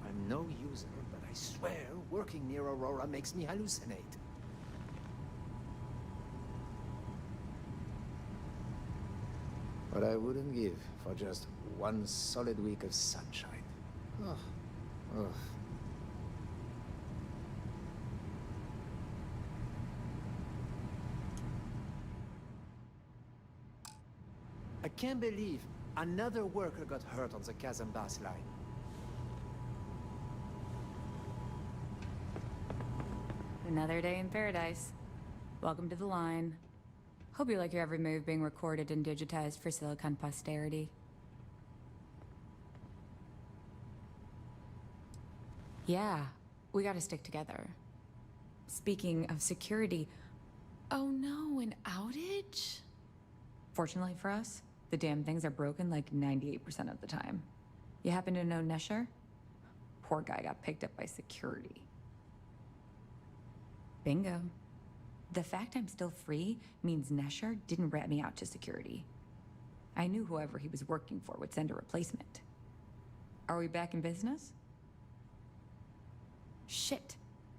I'm no user, but I swear working near Aurora makes me hallucinate. What I wouldn't give for just one solid week of sunshine. Ugh. Ugh. I can't believe another worker got hurt on the Chasm Bass line. Another day in paradise. Welcome to the line. Hope you like your every move being recorded and digitized for Silicon posterity. Yeah, we gotta stick together. Speaking of security, oh no, an outage? Fortunately for us, the damn things are broken like 98% of the time. You happen to know Nesher? poor guy got picked up by security. Bingo. The fact I'm still free means Nesher didn't rat me out to security. I knew whoever he was working for would send a replacement. Are we back in business? Shit.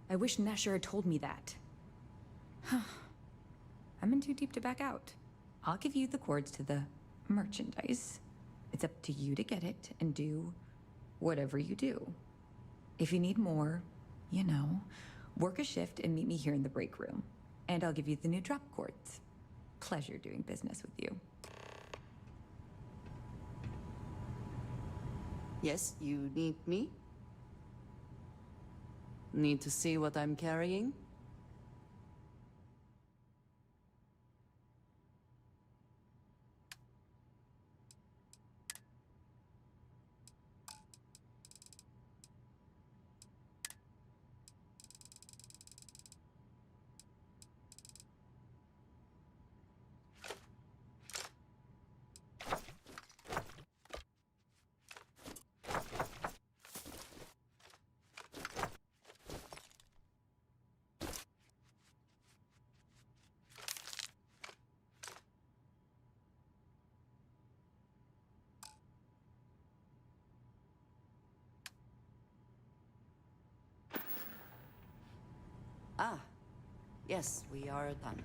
I wish Nesher had told me that. I'm in too deep to back out. I'll give you the cords to the merchandise. It's up to you to get it and do whatever you do. If you need more, you know, work a shift and meet me here in the break room. And I'll give you the new drop cords. Pleasure doing business with you. Yes, you need me? Need to see what I'm carrying? Ah, yes, we are done.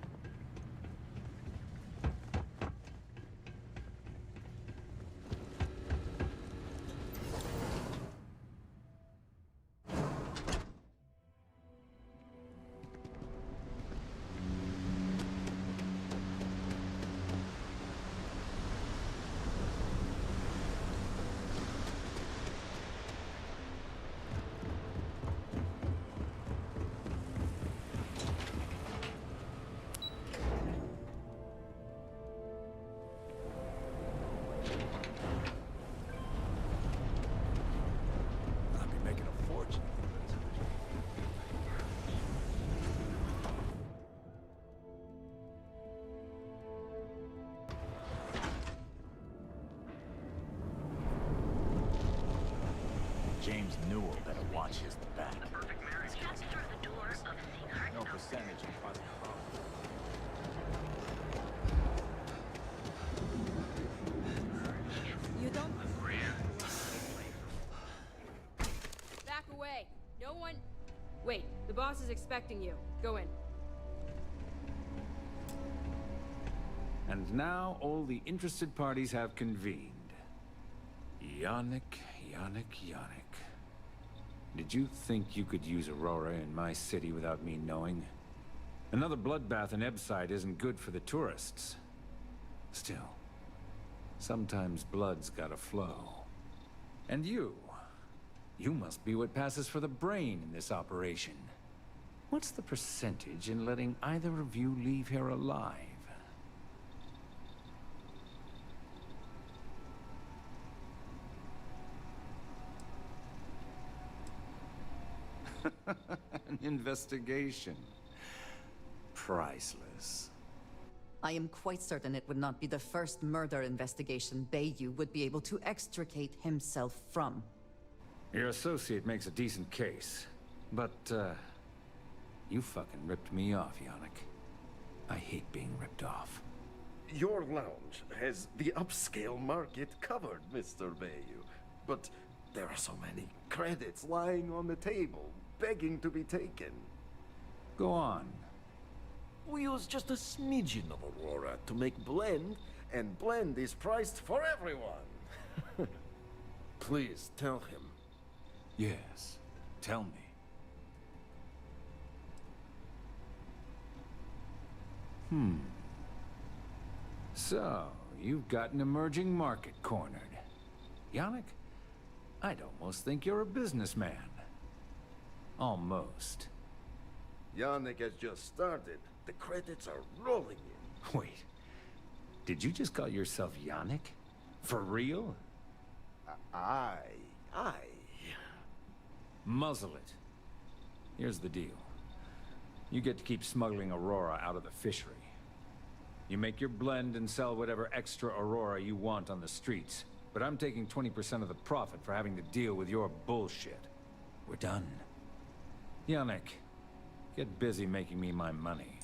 James Newell better watch his back. Just through the door of the heart. No percentage in causing problems. You don't. Back away. No one. Wait, the boss is expecting you. Go in. And now all the interested parties have convened. Yannick. Did you think you could use Aurora in my city without me knowing? Another bloodbath in Ebside isn't good for the tourists. Still, sometimes blood's gotta flow. And you must be what passes for the brain in this operation. What's the percentage in letting either of you leave here alive? An investigation. Priceless. I am quite certain it would not be the first murder investigation Bayou would be able to extricate himself from. Your associate makes a decent case, but, you fucking ripped me off, Yannick. I hate being ripped off. Your lounge has the upscale market covered, Mr. Bayou. But there are so many credits lying on the table, begging to be taken. Go on. We use just a smidgen of Aurora to make blend, and blend is priced for everyone. Please tell him. Yes, tell me. So, you've got an emerging market cornered. Yannick, I'd almost think you're a businessman. Almost. Yannick has just started. The credits are rolling in. Wait, did you just call yourself Yannick? For real? Aye. Muzzle it. Here's the deal. You get to keep smuggling Aurora out of the fishery. You make your blend and sell whatever extra Aurora you want on the streets. But I'm taking 20% of the profit for having to deal with your bullshit. We're done. Yannick, get busy making me my money.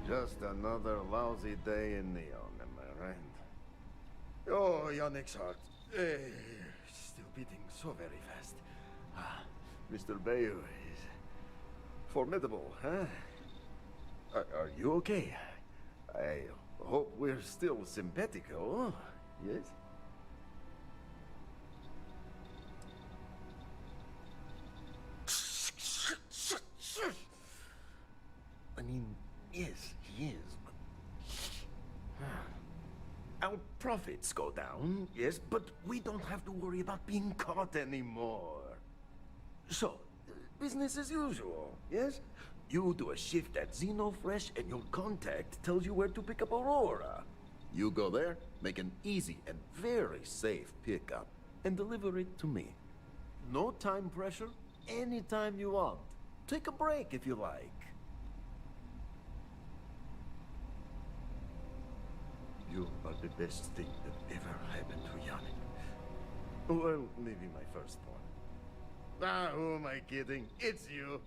Just another lousy day in Neon, am I right? Oh, Yannick's heart. Still beating so very fast. Mr. Bayou is formidable, huh? Are you okay? I hope we're still simpatico, yes? I mean, yes, he is. Our profits go down, yes, but we don't have to worry about being caught anymore. So, business as usual, yes? You do a shift at Xenofresh and your contact tells you where to pick up Aurora. You go there, make an easy and very safe pickup, and deliver it to me. No time pressure, anytime you want. Take a break if you like. You are the best thing that ever happened to Yannick. Well, maybe my firstborn. Who am I kidding? It's you.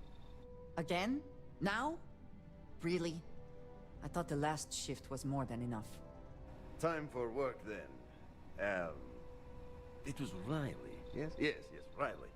Again? Now? Really? I thought the last shift was more than enough. Time for work then. It was Riley. Yes, Riley.